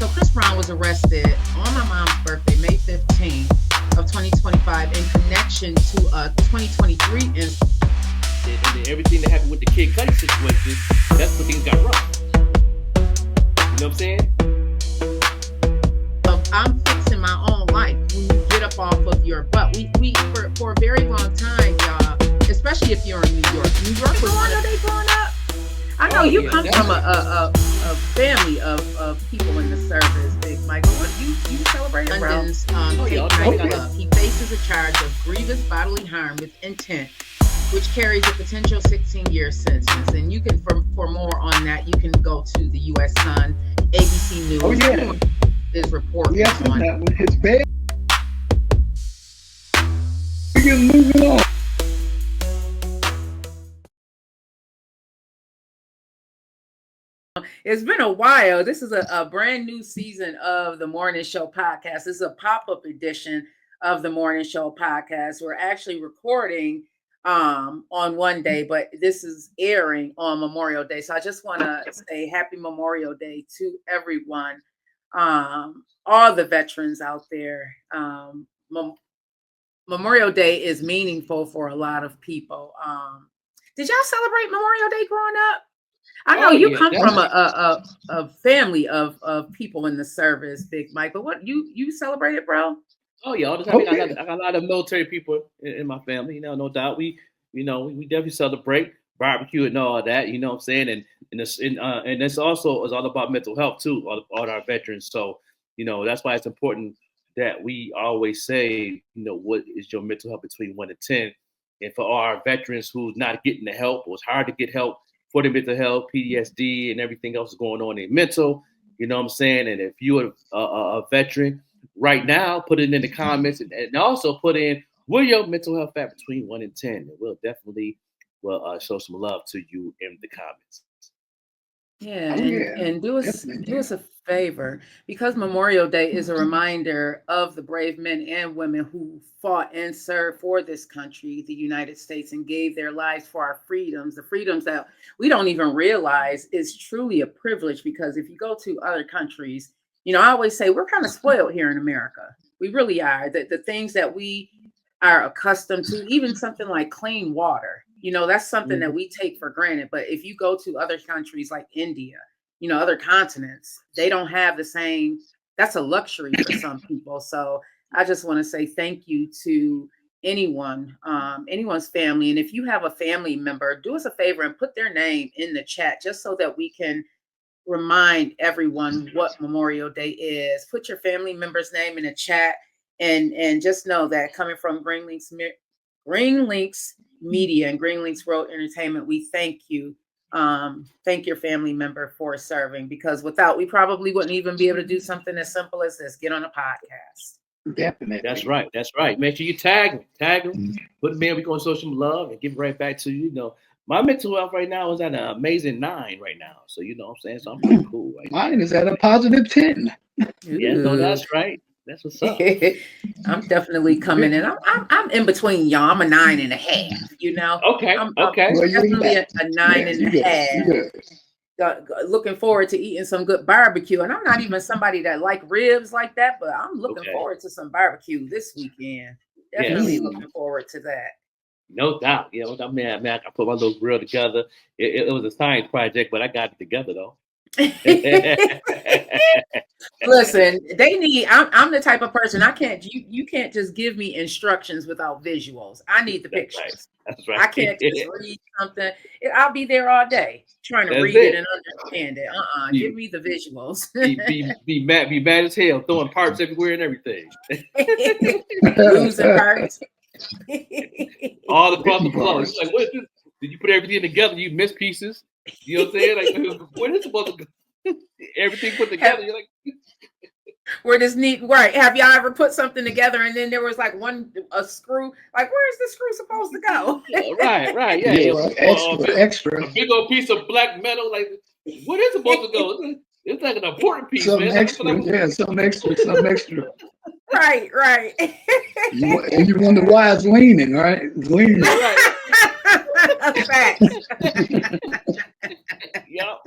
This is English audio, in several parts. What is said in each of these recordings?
So Chris Brown was arrested on my mom's birthday, May 15th of 2025, in connection to a 2023 incident. And everything that happened with the Kid Cudi situation, that's when things got rough. You know what I'm saying? I'm fixing my own life when you get up off of your butt. We for a very long time, y'all, especially if you're in New York. New York was one of they growing up. I know you come from a family of people in the service, Big Michael. What you celebrate London's he faces a charge of grievous bodily harm with intent, which carries a potential 16-year sentence. And you can, for more on that, you can go to the U.S. Sun, ABC News. Oh yeah, is reporting on that one. It's bad. We're moving on. It's been a while. This is a brand new season of the Morning Show podcast. This is a pop-up edition of the Morning Show podcast. We're actually recording on one day, but this is airing on Memorial Day. So I just want to say happy Memorial Day to everyone, all the veterans out there. Memorial Day is meaningful for a lot of people. Did y'all celebrate Memorial Day growing up? I know you come from a family of people in the service, Big Mike, but what you celebrated, bro? Oh yeah, all the time. Okay. I got a lot of military people in my family, no doubt. We definitely celebrate barbecue and all that, you know what I'm saying? And it's also is all about mental health too, all our veterans. So, that's why it's important that we always say, what is your mental health between 1 and 10? And for our veterans who's not getting the help, or it's hard to get help for the mental health, PTSD, and everything else going on in mental, you know what I'm saying? And if you're a veteran right now, put it in the comments, and also put in where your mental health at between 1 and 10. And we'll definitely show some love to you in the comments. Yeah, and do us a favor, because Memorial Day is a reminder of the brave men and women who fought and served for this country, the United States, and gave their lives for our freedoms, the freedoms that we don't even realize is truly a privilege. Because if you go to other countries, I always say we're kind of spoiled here in America. We really are. The things that we are accustomed to, even something like clean water, that's something that we take for granted. But if you go to other countries like India, other continents, they don't have the same. That's a luxury for some people. So I just want to say thank you to anyone's family. And if you have a family member, do us a favor and put their name in the chat, just so that we can remind everyone what Memorial Day is. Put your family member's name in the chat, and just know that coming from Green Links Media and Green Links World Entertainment, we thank you. Thank your family member for serving, because we probably wouldn't even be able to do something as simple as this, get on a podcast. Definitely. That's right. Make sure you tag them. Put them in. We gonna show some love and give it right back to you. My mental health right now is at an amazing 9 right now. So you know what I'm saying? So I'm pretty cool right Mine is at a positive 10. Yeah, no, that's right. That's what's up. I'm definitely coming in. I'm in between y'all. I'm a 9.5. Okay. I'm definitely a 9.5. Looking forward to eating some good barbecue. And I'm not even somebody that like ribs like that, but I'm looking forward to some barbecue this weekend. Definitely looking forward to that. No doubt. Man, I put my little grill together. It was a science project, but I got it together though. Listen, I'm the type of person, you can't just give me instructions without visuals. I need the pictures. That's right. I can't just read something. I'll be there all day trying to read it and understand it. Give me the visuals. be mad as hell, throwing parts everywhere and everything. Losing parts. All across the floor. It's like, what is this? Did you put everything together? You miss pieces. You know what I'm saying? Like, where is it supposed to go? Everything put together. You're like, we're just neat. Right. Have y'all ever put something together and then there was like a screw? Like, where's the screw supposed to go? Right. Yeah. Extra. A big old piece of black metal. Like, what is supposed to go? It's like an important piece, something man. Extra. Something extra. Right. You wonder why it's leaning, right? It's leaning. Right. Fact. Yep.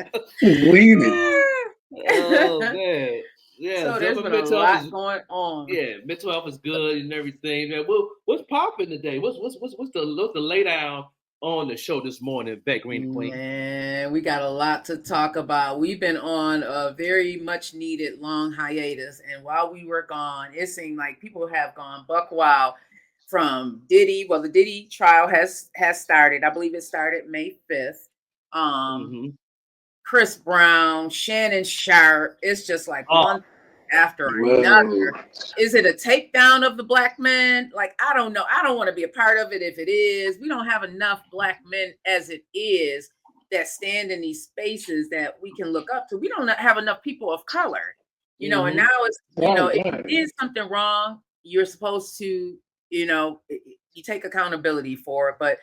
Leaning. Oh man. Yeah, So there's definitely been a mental health lot is going on. yeah, mental health is good and everything. Man, what's popping today? What's the lay down on the show this morning, Beck Green Queen? Man, we got a lot to talk about. We've been on a very much needed long hiatus. And while we were gone, it seemed like people have gone buck wild from Diddy. Well, the Diddy trial has started. I believe it started May 5th. Um, Mm-hmm. Chris Brown, Shannon Sharp. It's just like Oh, one after Whoa. another. Is it a takedown of the black men? Like, I don't know. I don't want to be a part of it if it is. We don't have enough black men as it is that stand in these spaces that we can look up to. We don't have enough people of color, and mm-hmm. now it's, Right, if right. you did something wrong, you're supposed to, you take accountability for it. But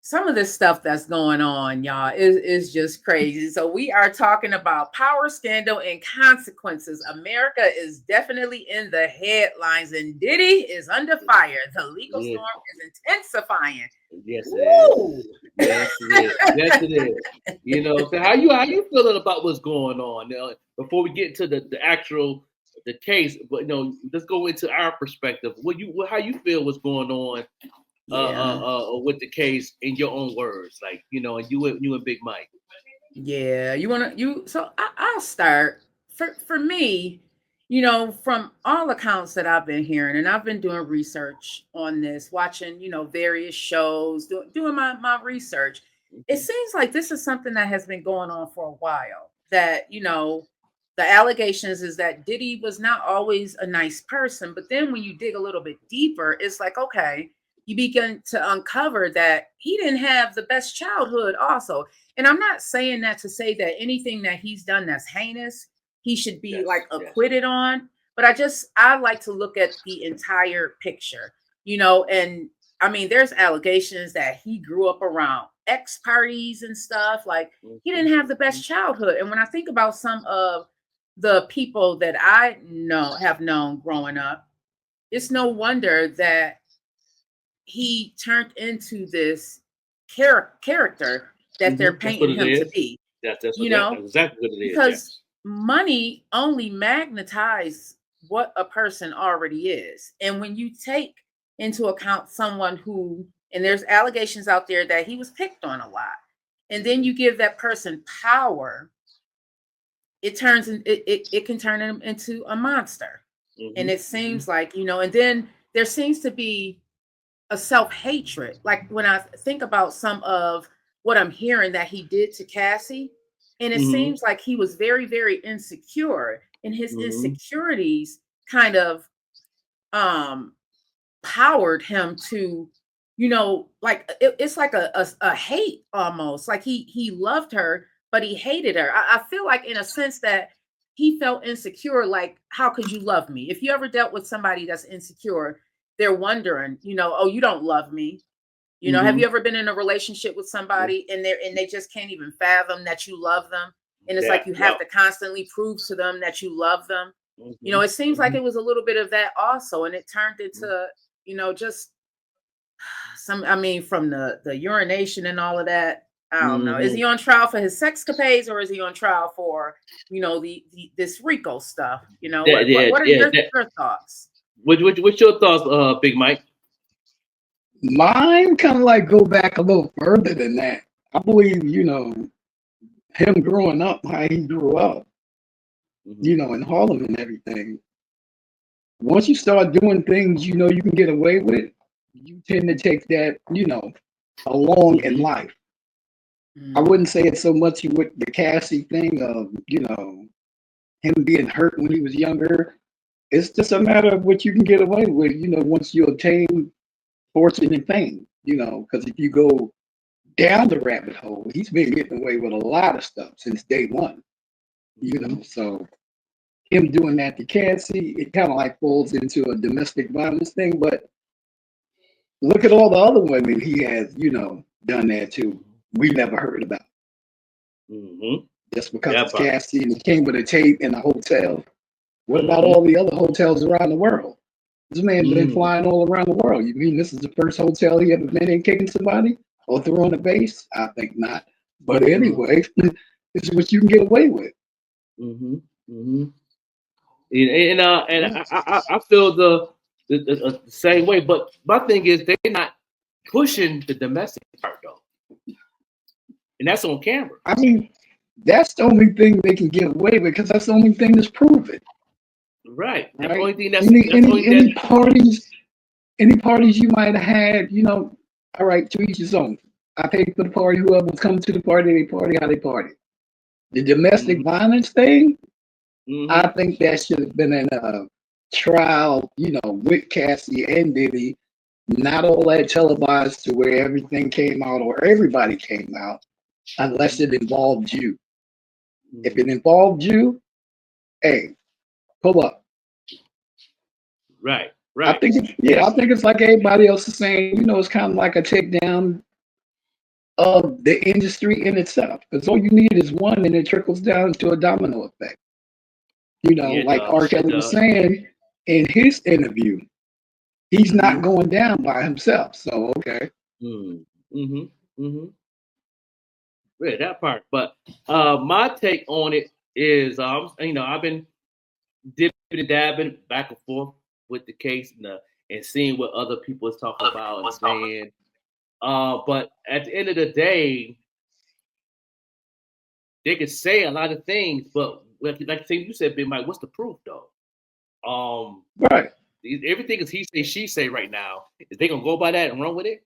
some of this stuff that's going on, y'all, is just crazy. So we are talking about power scandal and consequences. America is definitely in the headlines, and Diddy is under fire. The legal Yeah, storm is intensifying. yes, it Woo! is. Yes, it is. Yes, it is. So how you feeling about what's going on? Before we get into the actual the case, but let's go into our perspective. How you feel what's going on Yeah. with the case in your own words, like and you and Big Mike. Yeah, I'll start. For me, from all accounts that I've been hearing, and I've been doing research on this, watching, various shows, doing my research. It Mm-hmm. seems like this is something that has been going on for a while. That, the allegations is that Diddy was not always a nice person, but then when you dig a little bit deeper, it's like, okay, you begin to uncover that he didn't have the best childhood also. And I'm not saying that to say that anything that he's done that's heinous, he should be like Yes, yes. acquitted on. But I like to look at the entire picture, and I mean, there's allegations that he grew up around X parties and stuff. Like, he Mm-hmm. didn't have the best childhood. And when I think about some of the people that I have known growing up, it's no wonder that he turned into this character that Mm-hmm. they're That's what painting it him to is. be, That's you what that's know, exactly what it is. because Yes. money only magnetizes what a person already is. And when you take into account someone who, and there's allegations out there that he was picked on a lot, and then Mm-hmm. you give that person power, it can turn him into a monster. And Mm-hmm. it Mm-hmm. seems like, and then there seems to be a self-hatred. Like when I think about some of what I'm hearing that he did to Cassie, and it Mm-hmm. seems like he was very, very insecure, and his Mm-hmm. insecurities kind of um powered him to, like it's like a hate almost. Like he loved her, but he hated her. I feel like in a sense that he felt insecure. Like, how could you love me? If you ever dealt with somebody that's insecure, they're wondering, oh, you don't love me. Have Mm-hmm. you ever been in a relationship with somebody and they just can't even fathom that you love them? And it's Yeah. like you have Yep. to constantly prove to them that you love them. Mm-hmm. It seems like Mm-hmm. it was a little bit of that also, and it turned into, just I mean, from the urination and all of that. I don't know. Is Mm-hmm. he on trial for his sex capades, or is he on trial for, the this Rico stuff? Yeah, yeah, What are yeah. your thoughts? What's your thoughts, Big Mike? Mine kind of like go back a little further than that. I believe, him growing up, how he grew up, Mm-hmm. in Harlem and everything. Once you start doing things you can get away with, you tend to take that, along in Mm-hmm. life. I Mm, wouldn't say it's so much with the Cassie thing of, him being hurt when he was younger. It's just a matter of what you can get away with, once you obtain fortune and fame, because if you go down the rabbit hole, he's been getting away with a lot of stuff since day one, Mm-hmm. so him doing that to Cassie, it kind of like falls into a domestic violence thing, but look at all the other women he has, done that to. We never heard about Mm-hmm. just because Yeah, it's but Cassie and it came with a tape in a hotel. What about mm-hmm. all the other hotels around the world? This man been Mm-hmm. flying all around the world. You mean this is the first hotel he ever been in kicking somebody or throwing a base? I think not. But Mm-hmm. anyway, this is what you can get away with. Mm-hmm. Mm-hmm. I feel the same way. But my thing is they're not pushing the domestic part though, and that's on camera. I mean, that's the only thing they can get away with because that's the only thing that's proven. Right. That's the Right? only thing that's Any parties you might have had, you know, all right, to each his own. I paid for the party, whoever was coming to the party, they party how they party. The domestic violence thing, I think that should have been in a trial, you know, with Cassie and Diddy, not all that televised to where everything came out or everybody came out, unless it involved you. If it involved you, hey, pull up. Right. I think it's like everybody else is saying, you know, it's kind of like a takedown of the industry in itself. Because all you need is one and it trickles down to a domino effect. You know, like R. Kelly was saying in his interview, he's not going down by himself. So okay. Yeah, that part. But my take on it is, you know, I've been dipping and dabbing back and forth with the case and seeing what other people is talking about and saying. But at the end of the day, they could say a lot of things, but like you said, Big Mike, what's the proof though? Right. Everything is he say, she say right now. Is they gonna go by that and run with it?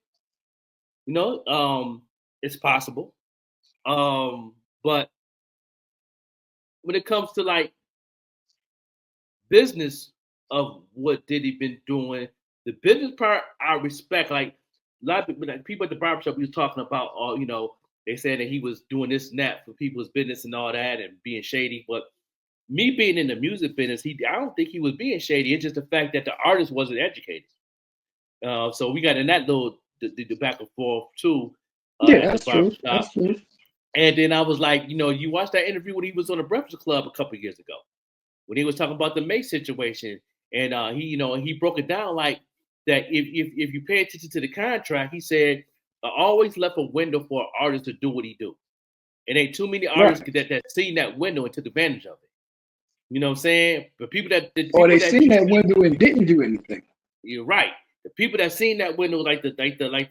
You know, it's possible. But when it comes to like business of what Diddy been doing, the business part I respect. Like a lot of people, like people at the barbershop we was talking about, you know, they said that he was doing this and that for people's business and all that and being shady. But me being in the music business, I don't think he was being shady. It's just the fact that the artist wasn't educated. So we got in that little the back and forth too. Yeah, that's true. That's true. And then I was like, you know, you watched that interview when he was on the Breakfast Club a couple of years ago, when he was talking about the Mace situation, and he, you know, he broke it down like that. If you pay attention to the contract, he said, I always left a window for an artist to do what he do. It ain't too many artists that seen that window and took advantage of it. You know what I'm saying? But people that seen that window and didn't do anything. You're right. The people that seen that window, like the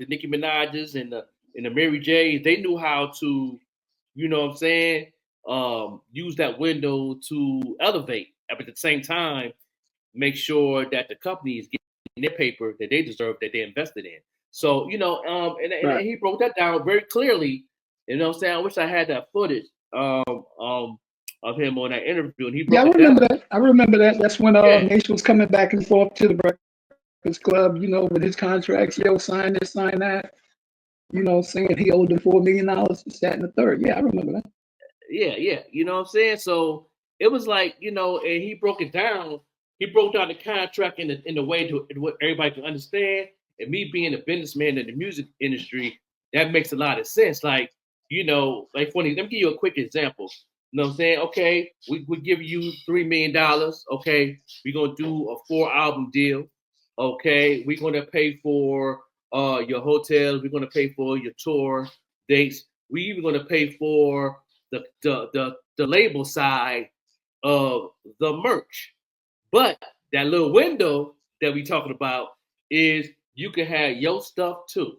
Nicki Minaj's and the Mary J's, they knew how to, you know what I'm saying, use that window to elevate. But at the same time, make sure that the company is getting their paper that they deserve, that they invested in. So, you know, and he broke that down very clearly. You know what I'm saying? I wish I had that footage of him on that interview. And he broke I remember that. I remember that. That's when Mace was coming back and forth to the Breakfast Club, you know, with his contracts. Yo, sign this, sign that. You know, saying he owed them $4 million, this, that, and the third. Yeah, I remember that. Yeah. You know what I'm saying? So it was like, you know, and he broke it down. He broke down the contract in the way to what everybody can understand. And me being a businessman in the music industry, that makes a lot of sense. Like, you know, like funny, let me give you a quick example. You know what I'm saying? Okay, we give you $3 million. Okay, we're gonna do a 4-album deal. Okay, we're gonna pay for your hotels. We're gonna pay for your tour dates. We even gonna pay for the label side of the merch. But that little window that we talking about is you can have your stuff too.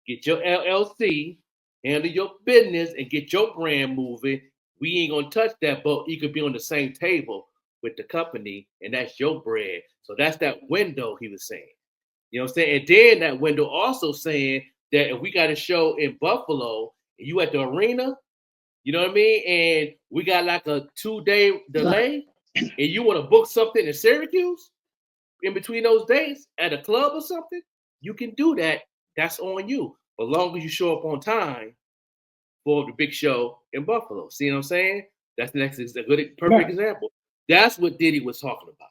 Get your LLC, handle your business, and get your brand moving. We ain't gonna touch that, but you could be on the same table with the company, and that's your bread. So that's that window he was saying. You know what I'm saying? And then that window also saying that if we got a show in Buffalo and you at the arena, you know what I mean? And we got like a 2-day delay, and you want to book something in Syracuse in between those days at a club or something, you can do that. That's on you. But long as you show up on time for the big show in Buffalo. See what I'm saying? That's a good, perfect example. That's what Diddy was talking about.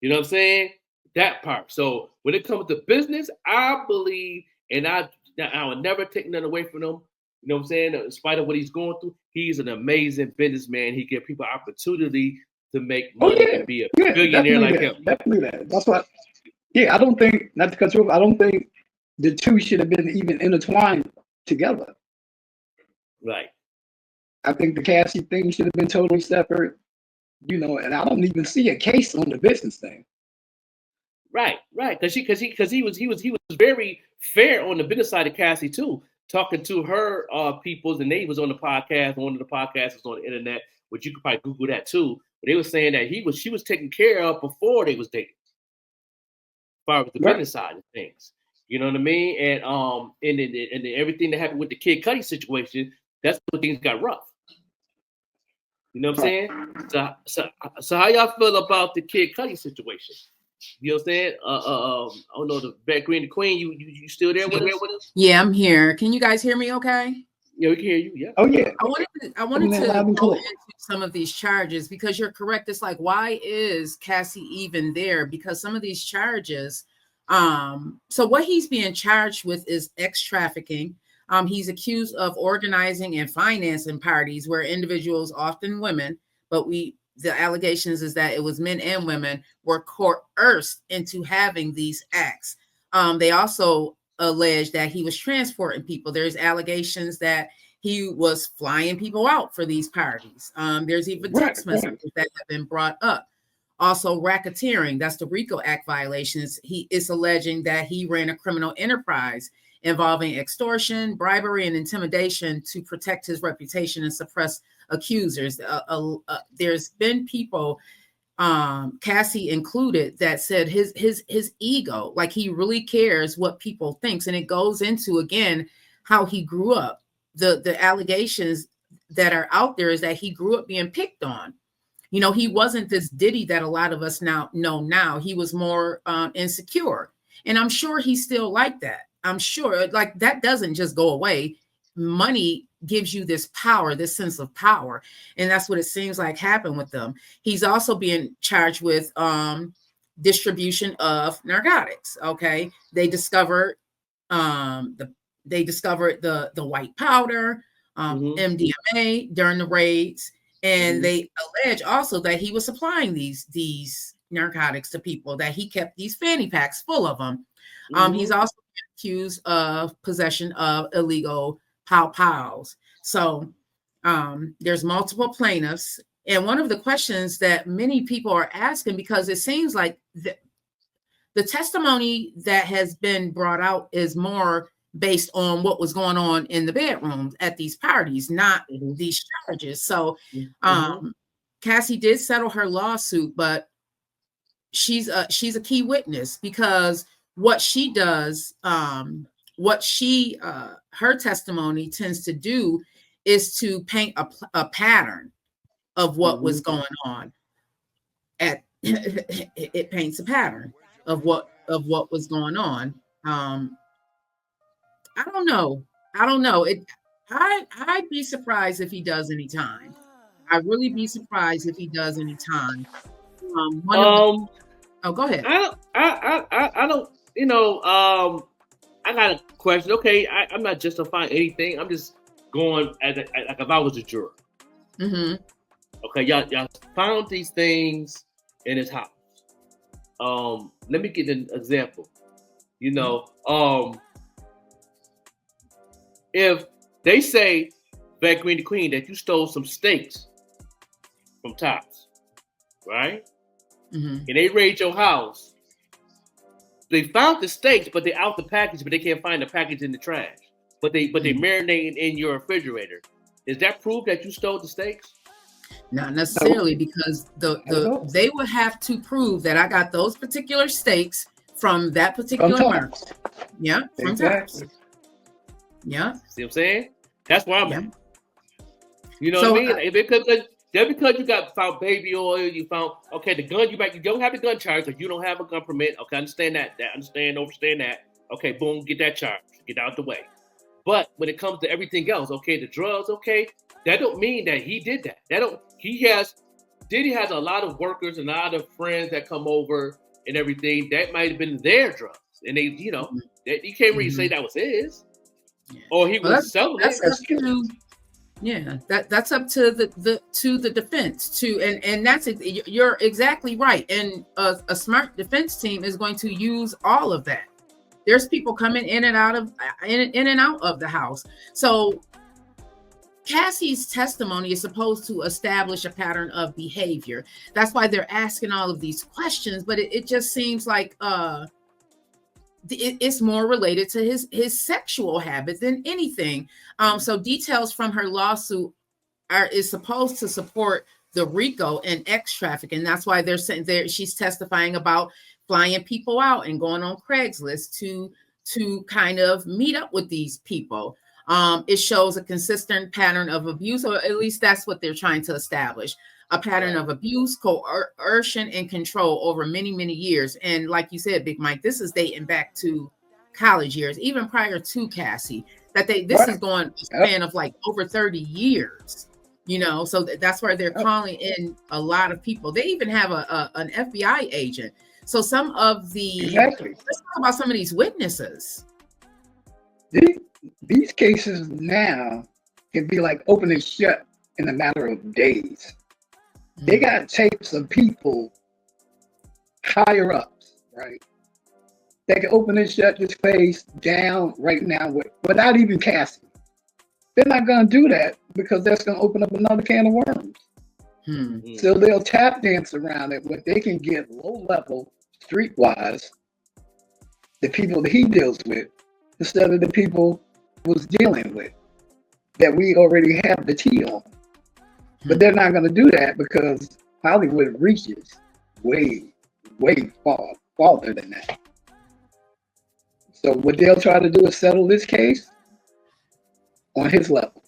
You know what I'm saying? That part. So when it comes to business, I believe, and I would never take nothing away from him. You know what I'm saying? In spite of what he's going through, he's an amazing businessman. He gives people opportunity to make money and be a billionaire like him. Definitely that. That's what. Yeah, I don't think, not to cut you off, I don't think the two should have been even intertwined together. Right. I think the Cassie thing should have been totally separate. And I don't even see a case on the business thing. Right. Because he was very fair on the business side of Cassie too, talking to her peoples, and they was on the podcast. One of the podcasts was on the internet, which you could probably Google that too. But they were saying that she was taken care of before they was dating, as far as the business side of things. You know what I mean? And everything that happened with the Kid Cudi situation, that's when things got rough. You know what I'm saying? So how y'all feel about the Kid Cudi situation? You know what I'm saying? I don't know, the Black Green, the Queen, you still there with us? Yeah, I'm here. Can you guys hear me okay? Yeah, we can hear you. Yeah. Oh yeah. I wanted to go into some of these charges, because you're correct. It's like, why is Cassie even there? Because some of these charges, so what he's being charged with is sex trafficking. He's accused of organizing and financing parties where individuals, often women, but the allegations is that it was men and women, were coerced into having these acts. They also allege that he was transporting people. There's allegations that he was flying people out for these parties. There's even text messages that have been brought up. Also, racketeering, that's the RICO Act violations. He is alleging that he ran a criminal enterprise involving extortion, bribery, and intimidation to protect his reputation and suppress accusers. There's been people, Cassie included, that said his ego, like he really cares what people thinks, and it goes into, again, how he grew up. The allegations that are out there is that he grew up being picked on. He wasn't this Diddy that a lot of us now know now. He was more insecure, and I'm sure he's still like that. I'm sure, like, that doesn't just go away. Money gives you this power, this sense of power. And that's what it seems like happened with them. He's also being charged with distribution of narcotics. Okay. They discovered the white powder, MDMA during the raids. And they allege also that he was supplying these narcotics to people, that he kept these fanny packs full of them. He's also accused of possession of illegal pows. So there's multiple plaintiffs. And one of the questions that many people are asking, because it seems like the testimony that has been brought out is more based on what was going on in the bedrooms at these parties, not these charges. So Cassie did settle her lawsuit, but she's a key witness, because what she does, her testimony tends to do is to paint a pattern of what was going on. It paints a pattern of what was going on. I don't know. I'd be surprised if he does any time. I'd really be surprised if he does any time. Go ahead. I don't. I got a question. Okay, I'm not justifying anything. I'm just going like if I was a juror. Okay, y'all found these things in his house. Let me get an example. If they say, Black Green the Queen, that you stole some steaks from Tops, right? And they raid your house. They found the steaks, but they're out the package, but they can't find the package in the trash. But they marinating in your refrigerator. Is that proof that you stole the steaks? Not necessarily, because they would have to prove that I got those particular steaks from that particular market. Yeah, from Tops. Yeah. See what I'm saying? That's why I'm at. You know what I mean? Because you got found baby oil, you found, the gun, you don't have the gun charge because you don't have a gun permit. Okay, understand that. Understand that. Okay, boom, get that charge. Get out the way. But when it comes to everything else, the drugs, that don't mean that he did that. Diddy has a lot of workers and a lot of friends that come over and everything. That might have been their drugs. And they, you can't really say that was his. Or he was selling it. That's up to the defense and that's you're exactly right. And a smart defense team is going to use all of that. There's people coming in and out of the house. So Cassie's testimony is supposed to establish a pattern of behavior. That's why they're asking all of these questions, but it just seems like it's more related to his sexual habits than anything. So details from her lawsuit is supposed to support the RICO and X trafficking. That's why they're saying she's testifying about flying people out and going on Craigslist to kind of meet up with these people. It shows a consistent pattern of abuse, or at least that's what they're trying to establish. A pattern of abuse, coercion, and control over many, many years. And like you said, Big Mike, this is dating back to college years, even prior to Cassie, this is going a span of like over 30 years, so that's why they're calling in a lot of people. They even have an FBI agent. So let's talk about some of these witnesses. These cases now can be like open and shut in a matter of days. They got tapes of people higher ups, right? They can open and shut this case down right now without even Cassie. They're not going to do that because that's going to open up another can of worms. So they'll tap dance around it, but they can get low level, streetwise, the people that he deals with, instead of the people he was dealing with that we already have the tea on. But they're not going to do that because Hollywood reaches way, way farther than that. So what they'll try to do is settle this case on his level,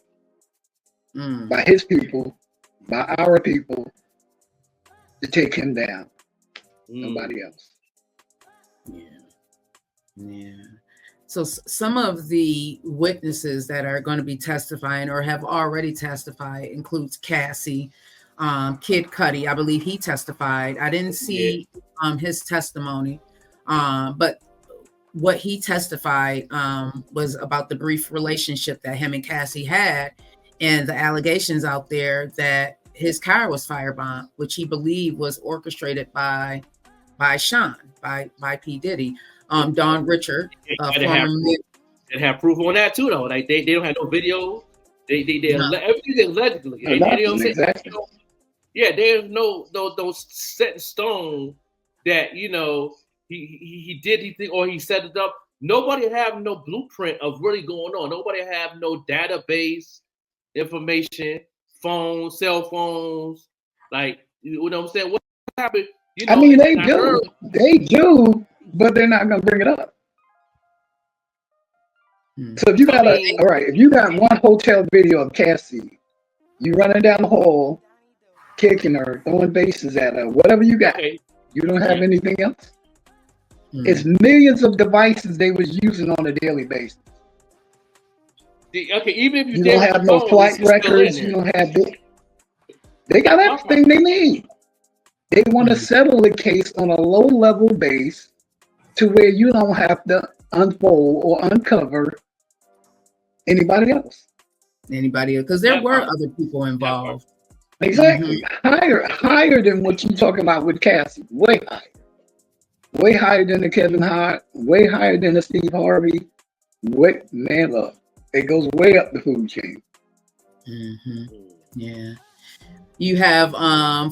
by his people, by our people, to take him down. Nobody else. Yeah. So some of the witnesses that are going to be testifying or have already testified includes Cassie, Kid Cudi. I believe he testified. I didn't see his testimony, but what he testified was about the brief relationship that him and Cassie had, and the allegations out there that his car was firebombed, which he believed was orchestrated by Sean, by P. Diddy. Don Richard, they have proof on that too, though. Like they don't have no video. Everything allegedly. Exactly. There's no set in stone that he did anything or he set it up. Nobody have no blueprint of really going on. Nobody have no database information, cell phones. Like, you know what I'm saying? What happened? They do, but they're not going to bring it up. So if you got if you got one hotel video of Cassie, you running down the hall, kicking her, throwing bases at her, whatever you got, you don't have anything else. It's millions of devices they was using on a daily basis. Even if you don't have no flight records, you don't have they got everything they need. They want to settle the case on a low-level base to where you don't have to unfold or uncover anybody else. Because there were other people involved. Exactly. Higher than what you're talking about with Cassie. Way higher. Way higher than the Kevin Hart. Way higher than the Steve Harvey. Look, it goes way up the food chain. Yeah. You have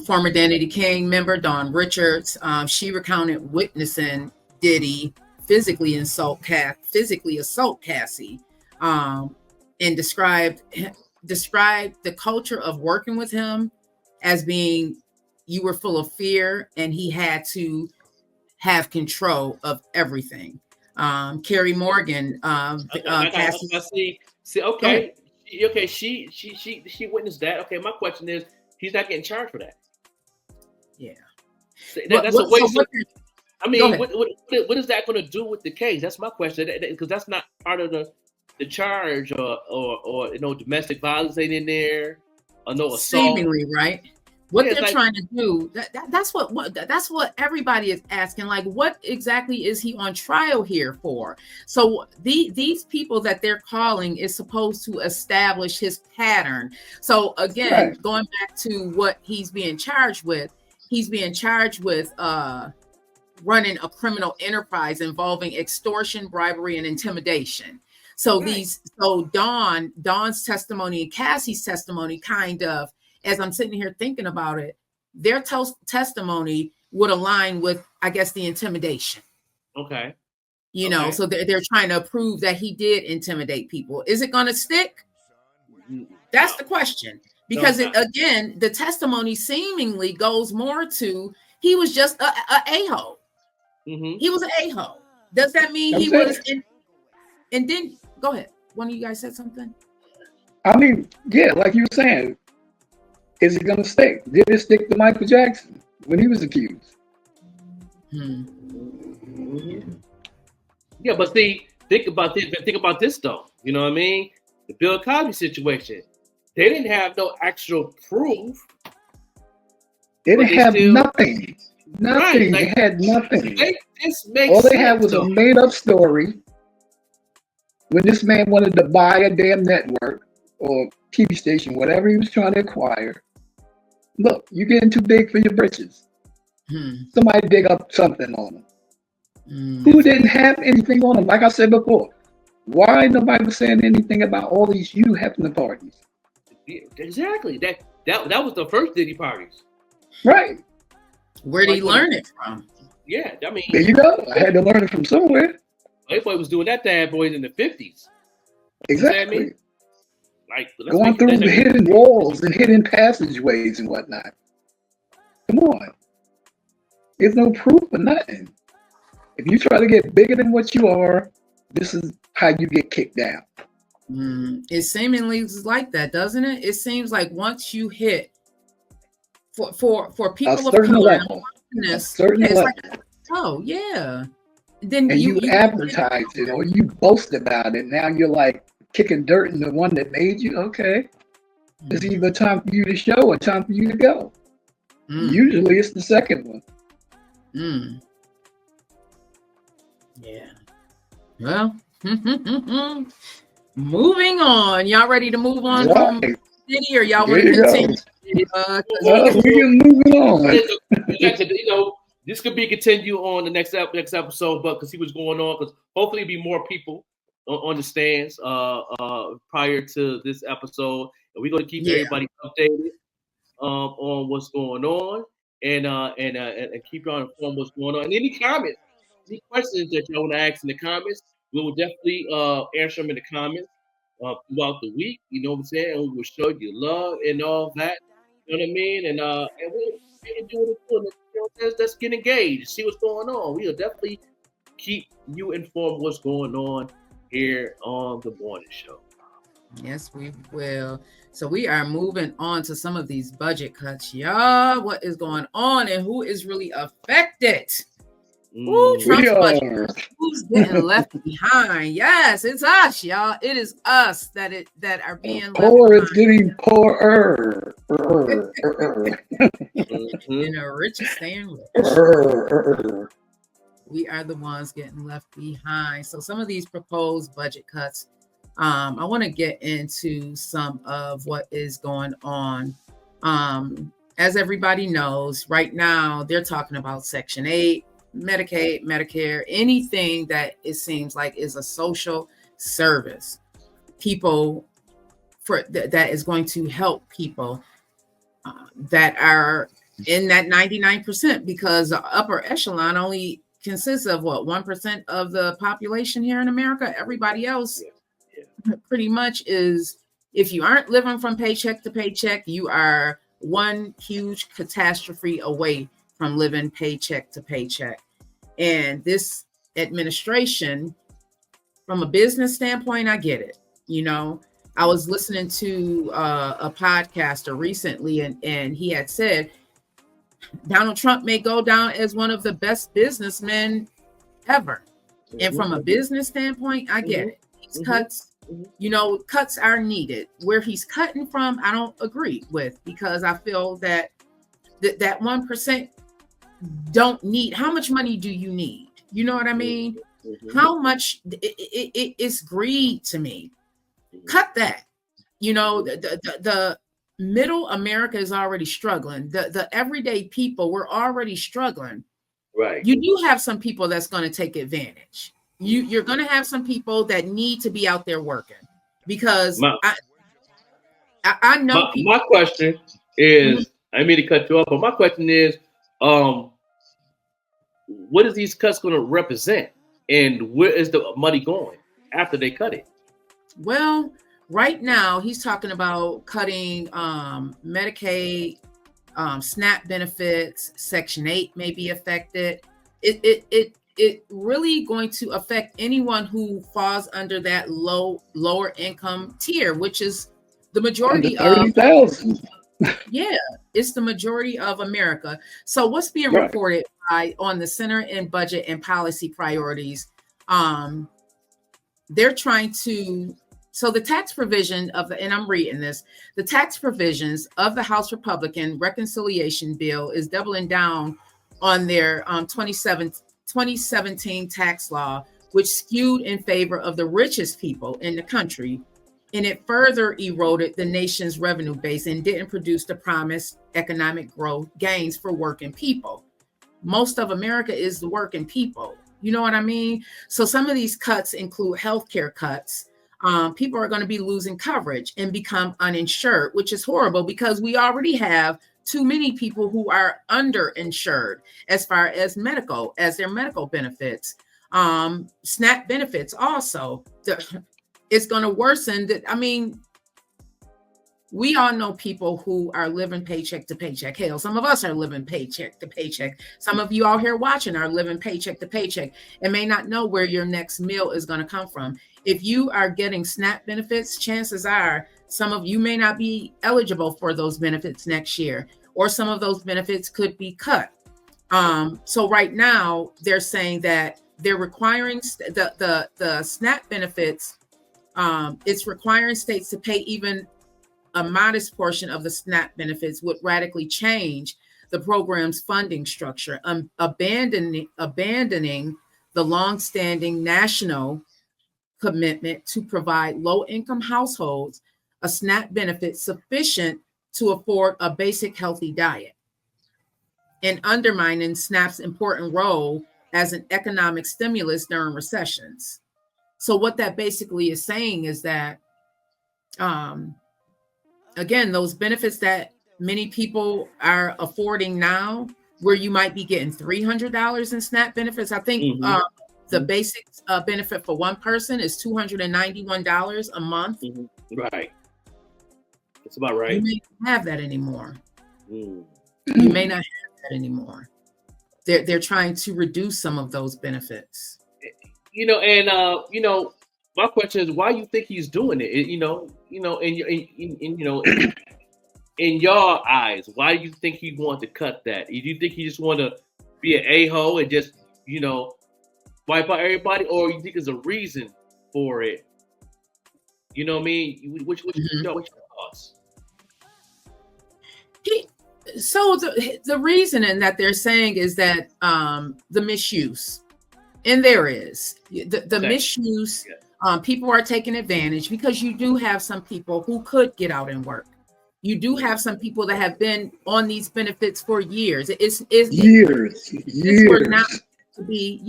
former Danity Kane member Dawn Richards. She recounted witnessing Diddy physically assault Cassie, and described the culture of working with him as being, you were full of fear and he had to have control of everything. Carrie Morgan, Cassie. She witnessed that. Okay, my question is, he's not getting charged for that. Yeah, that's a waste. What is that going to do with the case? That's my question. Because that's not part of the charge, or domestic violence ain't in there, or no assault. Seemingly, right? What they're trying to do, that's what everybody is asking. Like, what exactly is he on trial here for? So these people that they're calling is supposed to establish his pattern. So again, going back to what he's being charged with running a criminal enterprise involving extortion, bribery, and intimidation. So Dawn's testimony and Cassie's testimony kind of, as I'm sitting here thinking about it, their testimony would align with, I guess, the intimidation. Okay. You know, so they're trying to prove that he did intimidate people. Is it going to stick? That's the question. Because again, the testimony seemingly goes more to he was just a a-hole. He was an a-hole. Does that mean he was in? And then go ahead. One of you guys said something. I mean, yeah, like you were saying, is it going to stick? Did it stick to Michael Jackson when he was accused? Yeah, but see, think about this though. You know what I mean? The Bill Cosby situation. They didn't have no actual proof. They didn't have nothing. Right, They had nothing. All they had was a made-up story. When this man wanted to buy a damn network or TV station, whatever he was trying to acquire, look, you're getting too big for your britches. Somebody dig up something on him. Who didn't have anything on him? Like I said before, why nobody was saying anything about all these Hugh Hefner parties? Exactly. That was the first Diddy parties. Right. Where did he learn it from? Yeah, I mean, there you go. I had to learn it from somewhere. Playboy was doing that to bad boys in the 50s. Exactly. You know what I mean? Like going through the hidden walls and hidden passageways and whatnot. Come on. There's no proof of nothing. If you try to get bigger than what you are, this is how you get kicked down. It seemingly is like that, doesn't it? It seems like once you hit for people of color, a certain level. like, oh yeah. Then you advertise it or you boast about it. Now you're like kicking dirt in the one that made you. Okay, it's either time for you to show or time for you to go. Usually it's the second one. Yeah. Well, moving on. Y'all ready to move on from Diddy, or y'all want to continue? We can move it on. You know, this could be continued on the next episode, but because he was going on, because hopefully be more people on the stands prior to this episode, and we're going to keep everybody updated on what's going on, and keep you informed what's going on. And any comments, any questions that y'all want to ask in the comments, we will definitely answer them in the comments throughout the week. You know what I'm saying? And we will show you love and all that. You know what I mean? And we'll do it. You know, let's get engaged, see what's going on. We'll definitely keep you informed what's going on here on the morning show. Yes, we will. So we are moving on to some of these budget cuts, y'all. What is going on and who is really affected? Ooh, Trump's budget. Who's getting left behind? Yes, it's us, y'all. It is us that are being left poor behind. Is getting poorer. And the rich is staying rich. We are the ones getting left behind. So some of these proposed budget cuts, I want to get into some of what is going on. As everybody knows, right now they're talking about Section 8, Medicaid, Medicare, anything that it seems like is a social service. People that is going to help people that are in that 99%, because the upper echelon only consists of 1% of the population here in America. Everybody else pretty much is, if you aren't living from paycheck to paycheck, you are one huge catastrophe away from living paycheck to paycheck. And this administration, from a business standpoint, I get it. You know, I was listening to a podcaster recently, and he had said Donald Trump may go down as one of the best businessmen ever. And from a business standpoint, I get it. These cuts, you know, cuts are needed. Where he's cutting from, I don't agree with, because I feel that that 1% don't need. How much money do you need? You know what I mean? How much? It's greed to me. Cut that. You know, the middle America is already struggling. The everyday people, we're already struggling. Right. You do have some people that's going to take advantage. you're going to have some people that need to be out there working because My I know people. my question Mhm. is, I mean to cut you off, but my question is, um, what is these cuts going to represent, and where is the money going after they cut it? Well, right now he's talking about cutting Medicaid, SNAP benefits, Section 8 may be affected. It really going to affect anyone who falls under that lower income tier, which is the Under majority of 30,000. yeah, it's the majority of America. So what's being Right. reported on the Center in Budget and Policy Priorities, um, they're trying to so the tax provision of the and I'm reading this, the tax provisions of the House Republican reconciliation bill is doubling down on their 2017 tax law, which skewed in favor of the richest people in the country, and it further eroded the nation's revenue base and didn't produce the promised economic growth gains for working people. Most of America is the working people. You know what I mean? So some of these cuts include healthcare cuts. People are going to be losing coverage and become uninsured, which is horrible because we already have too many people who are underinsured as far as their medical benefits. SNAP benefits also. It's going to worsen that. I mean, we all know people who are living paycheck to paycheck. Hell, some of us are living paycheck to paycheck. Some of you out here watching are living paycheck to paycheck and may not know where your next meal is going to come from. If you are getting SNAP benefits, chances are some of you may not be eligible for those benefits next year, or some of those benefits could be cut. So right now they're saying that they're requiring the SNAP benefits. It's requiring states to pay even a modest portion of the SNAP benefits would radically change the program's funding structure, abandoning the longstanding national commitment to provide low-income households a SNAP benefit sufficient to afford a basic healthy diet, and undermining SNAP's important role as an economic stimulus during recessions. So what that basically is saying is that um, again, those benefits that many people are affording now, where you might be getting $300 in SNAP benefits. I think Mm-hmm. the basic benefit for one person is $291 a month. Mm-hmm. Right. That's about You right. may not have that anymore. Mm. You may not have that anymore. They're trying to reduce some of those benefits. My question is, why you think he's doing it? In your eyes, why do you think he want to cut that? Do you think he just want to be an a-hole and just wipe out everybody, or you think there's a reason for it? You know what I mean? What's your thoughts? So the reasoning that they're saying is that the misuse, and there is the Okay. misuse. Yeah. People are taking advantage because you do have some people who could get out and work. You do have some people that have been on these benefits for years. Years. Benefits were not to be,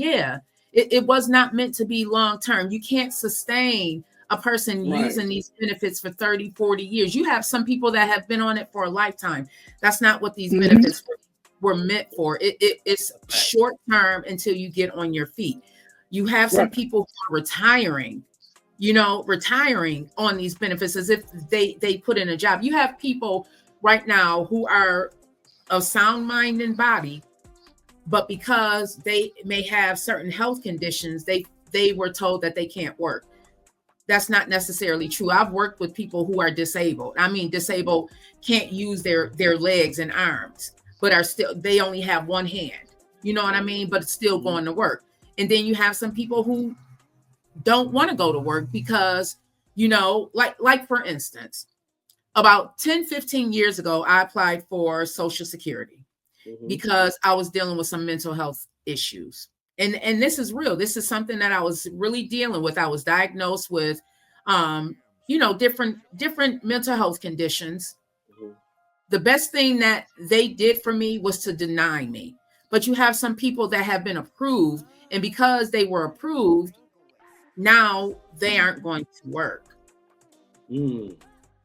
it was not meant to be long term. You can't sustain a person Right. using these benefits for 30, 40 years. You have some people that have been on it for a lifetime. That's not what these benefits were meant for. It's short term until you get on your feet. You have some people who are retiring on these benefits as if they put in a job. You have people right now who are of sound mind and body, but because they may have certain health conditions, they were told that they can't work. That's not necessarily true. I've worked with people who are disabled. I mean, disabled, can't use their legs and arms, but they only have one hand. You know what I mean? But it's still going to work. And then you have some people who don't want to go to work because, like for instance, about 10, 15 years ago, I applied for Social Security because I was dealing with some mental health issues. And this is real. This is something that I was really dealing with. I was diagnosed with, different mental health conditions. The best thing that they did for me was to deny me. But you have some people that have been approved, and because they were approved, now they aren't going to work.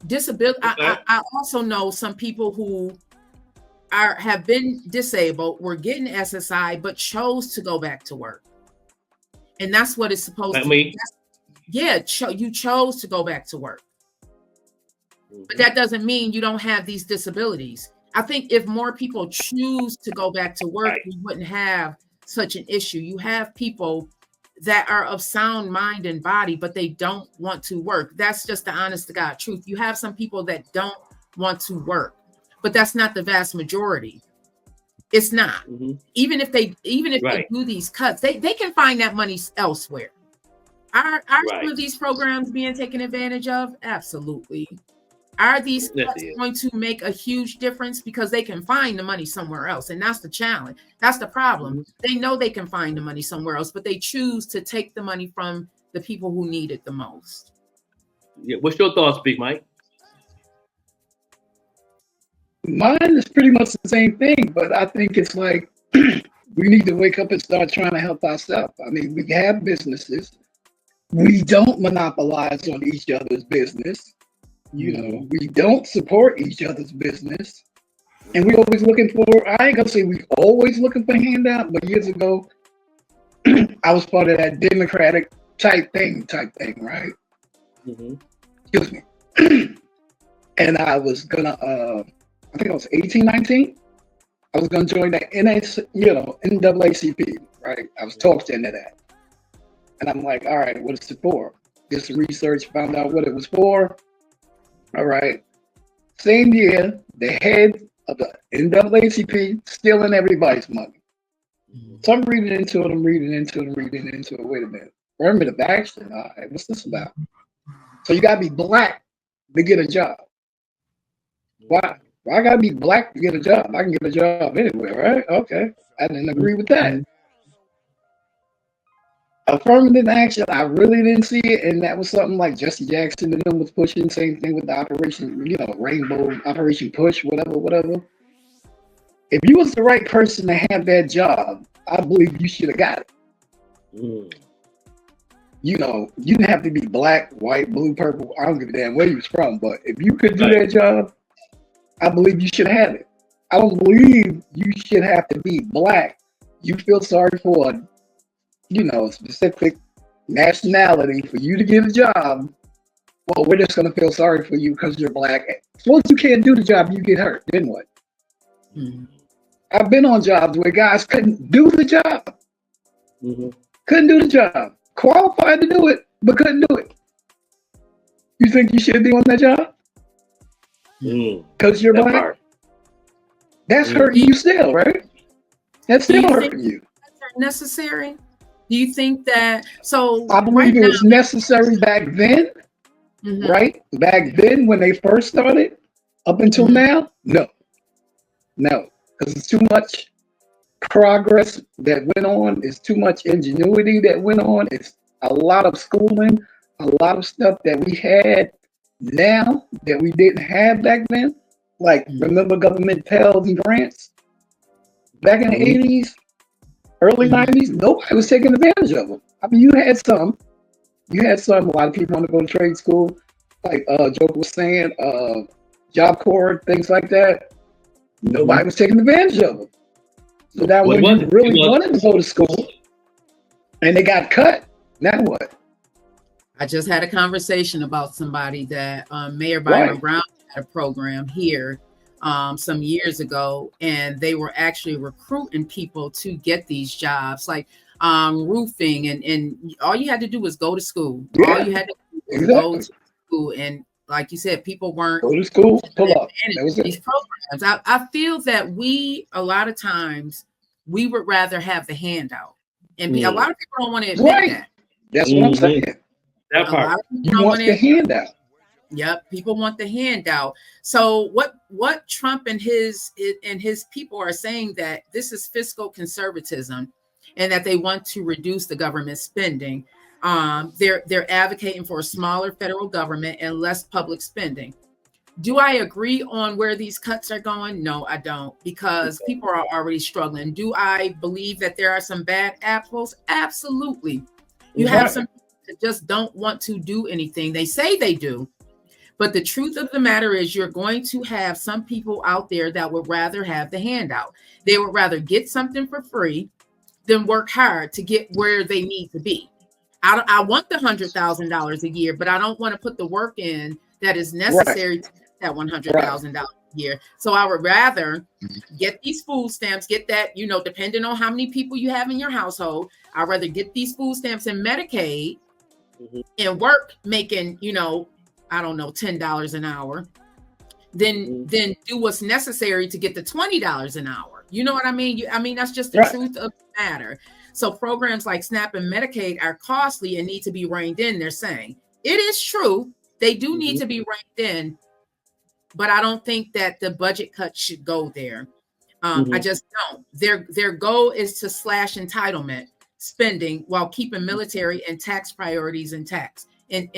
Disability. Okay. I also know some people who have been disabled, were getting SSI, but chose to go back to work. And that's what it's supposed Like to me. Yeah, you chose to go back to work. But that doesn't mean you don't have these disabilities. I think if more people choose to go back to work, Right. we wouldn't have such an issue. You have people that are of sound mind and body, but they don't want to work. That's just the honest to God truth. You have some people that don't want to work, but that's not the vast majority. It's not. Even if they Right. do these cuts, they can find that money elsewhere. Are some of these programs being taken advantage of? Absolutely. Are these cuts going to make a huge difference? Because they can find the money somewhere else. And that's the challenge. That's the problem. They know they can find the money somewhere else, but they choose to take the money from the people who need it the most. Yeah. What's your thoughts, Big Mike? Mine is pretty much the same thing, but I think it's like we need to wake up and start trying to help ourselves. I mean, we have businesses. We don't monopolize on each other's business. You know, we don't support each other's business. And we're always looking for, I ain't gonna say we always looking for handout, but years ago, I was part of that Democratic type thing, right? Excuse me. And I was gonna, I think I was 18, 19. I was gonna join the NAACP, right? I was talked into that. And I'm like, all right, what is it for? Did some research, found out what it was for. All right. Same year, the head of the NAACP stealing everybody's money. So I'm reading into it. Wait a minute. Affirmative action. All right, what's this about? So you gotta be black to get a job. Why? Well, I gotta be black to get a job. I can get a job anywhere, right? Okay. I didn't agree with that. Affirmative action, I really didn't see it, and that was something like Jesse Jackson and them was pushing. Same thing with the Operation, Rainbow, Operation Push, whatever. If you was the right person to have that job, I believe you should have got it. You didn't have to be black, white, blue, purple. I don't give a damn where you was from, but if you could do that job, I believe you should have it. I don't believe you should have to be black. You feel sorry for a specific nationality for you to get a job. Well, we're just gonna feel sorry for you because you're black. Suppose you can't do the job, you get hurt. Then what? I've been on jobs where guys couldn't do the job. Couldn't do the job. Qualified to do it, but couldn't do it. You think you should be on that job? Because you're black? That's hurting you still, right? That's still hurting you. Necessary? Do you think that? So I believe it was necessary back then, right? Back then when they first started, up until now, no, because it's too much progress that went on. It's too much ingenuity that went on. It's a lot of schooling, a lot of stuff that we had now that we didn't have back then. Like remember government Pell and grants back in the 80s. Early 90s, nobody was taking advantage of them. I mean, you had some. A lot of people want to go to trade school, like Joker was saying, Job Corps, things like that. Nobody was taking advantage of them. So now when you really wanted to go to school and they got cut, now what? I just had a conversation about somebody that Mayor Byron Brown had a program here some years ago, and they were actually recruiting people to get these jobs, like roofing, and all you had to do was go to school. All you had to do was go to school, and like you said, people weren't go to school, pull up. These programs. I feel that a lot of times we would rather have the handout, and a lot of people don't want to admit that. That's what I'm saying. That part. You want the handout. Yep, people want the handout. So what Trump and his people are saying, that this is fiscal conservatism and that they want to reduce the government spending. They're advocating for a smaller federal government and less public spending. Do I agree on where these cuts are going? No, I don't, because people are already struggling. Do I believe that there are some bad apples? Absolutely. You have some that just don't want to do anything. They say they do, but the truth of the matter is you're going to have some people out there that would rather have the handout. They would rather get something for free than work hard to get where they need to be. I want the $100,000 a year, but I don't want to put the work in that is necessary to get that $100,000 a year. So I would rather get these food stamps, get that, depending on how many people you have in your household, I'd rather get these food stamps and Medicaid and work making, I don't know, $10 an hour, then do what's necessary to get the $20 an hour. You know what I mean? That's just the truth of the matter. So programs like SNAP and Medicaid are costly and need to be reined in, they're saying. It is true. They do need to be reined in, but I don't think that the budget cut should go there. I just don't. Their goal is to slash entitlement spending while keeping military and tax priorities intact. I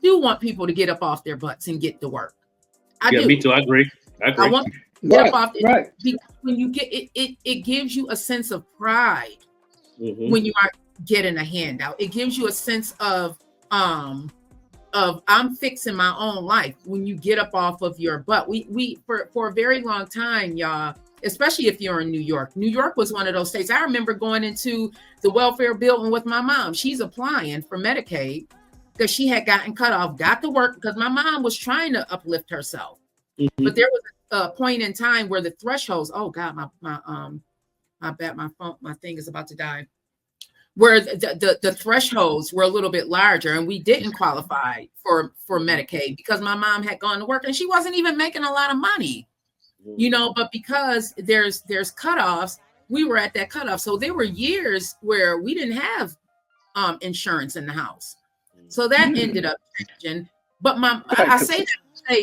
do want people to get up off their butts and get to work. I do. Me too. I agree. I want to get up off it because when you get it gives you a sense of pride when you are getting a handout. It gives you a sense of I'm fixing my own life when you get up off of your butt. We for a very long time, y'all, especially if you're in New York. New York was one of those states. I remember going into the welfare building with my mom. She's applying for Medicaid because she had gotten cut off, got to work because my mom was trying to uplift herself. But there was a point in time where the thresholds, oh God, my thing is about to die. Where the thresholds were a little bit larger and we didn't qualify for Medicaid because my mom had gone to work and she wasn't even making a lot of money, but because there's cutoffs, we were at that cutoff. So there were years where we didn't have insurance in the house. So that ended up changing. But I say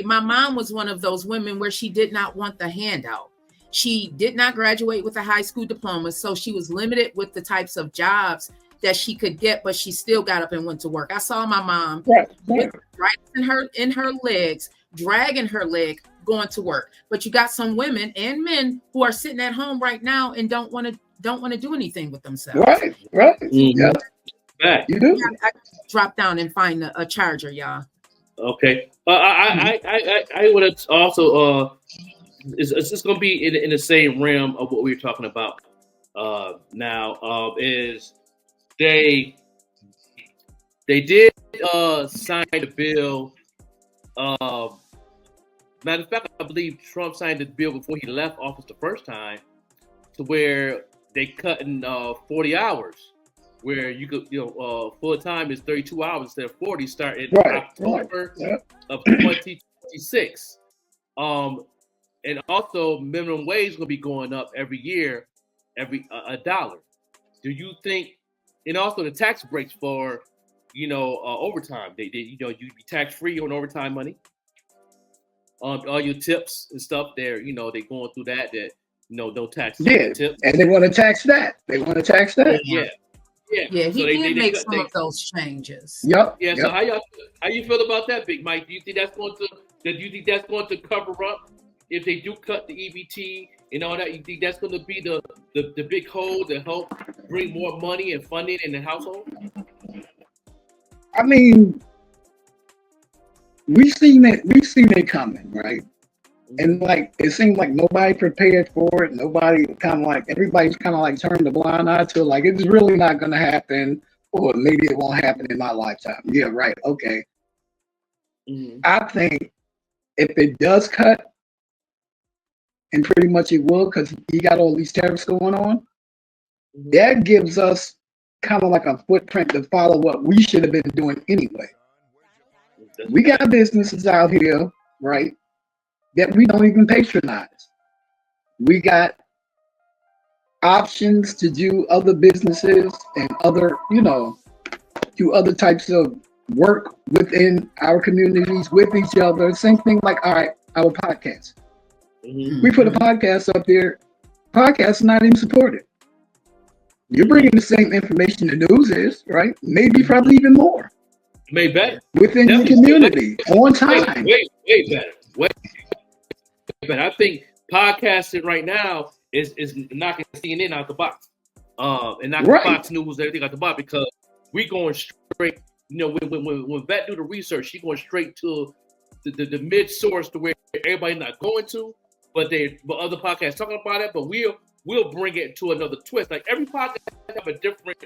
my mom was one of those women where she did not want the handout. She did not graduate with a high school diploma, so she was limited with the types of jobs that she could get, but she still got up and went to work. I saw my mom with arthritis in her legs, dragging her leg, going to work. But you got some women and men who are sitting at home right now and don't want to do anything with themselves. Right. Yeah. You do. I drop down and find a charger, y'all. Okay. I would also it's just going to be in the same realm of what we were talking about now. Is they did sign the bill. Matter of fact, I believe Trump signed the bill before he left office the first time, to where they cut in 40 hours, where you could full time is 32 hours instead of 40, starting October of 2026. And also minimum wage is going to be going up every year, every $1. Do you think? And also the tax breaks for overtime. They you'd be tax free on overtime money. All your tips and stuff there, they going through that no tax. Yeah, tips. And they want to tax that. Yeah, he did make some of those changes. Yep. Yeah. So how you feel about that, Big Mike? Do you think that's going to cover up if they do cut the EBT and all that? You think that's going to be the big hole to help bring more money and funding in the household? I mean, we've seen it coming, right? And it seems like nobody prepared for it. Everybody's kind of like turned a blind eye to it. It's really not going to happen, or maybe it won't happen in my lifetime. Yeah, right. Okay. I think if it does cut, and pretty much it will, because you got all these tariffs going on, that gives us kind of like a footprint to follow what we should have been doing anyway. We got businesses out here, right, that we don't even patronize. We got options to do other businesses and do other types of work within our communities with each other. Same thing like our podcast. We put a podcast up there. Podcast is not even supported. You're bringing the same information the news is, right? Maybe probably even more. Maybe better. Within the community, on time. Way better. Way better. I think podcasting right now is knocking CNN out the box. And knocking Fox News, everything out the box, because we going straight. You know, when Vet do the research, she going straight to the mid source to where everybody not going to, but other podcasts talking about it. But we'll bring it to another twist. Like every podcast have a different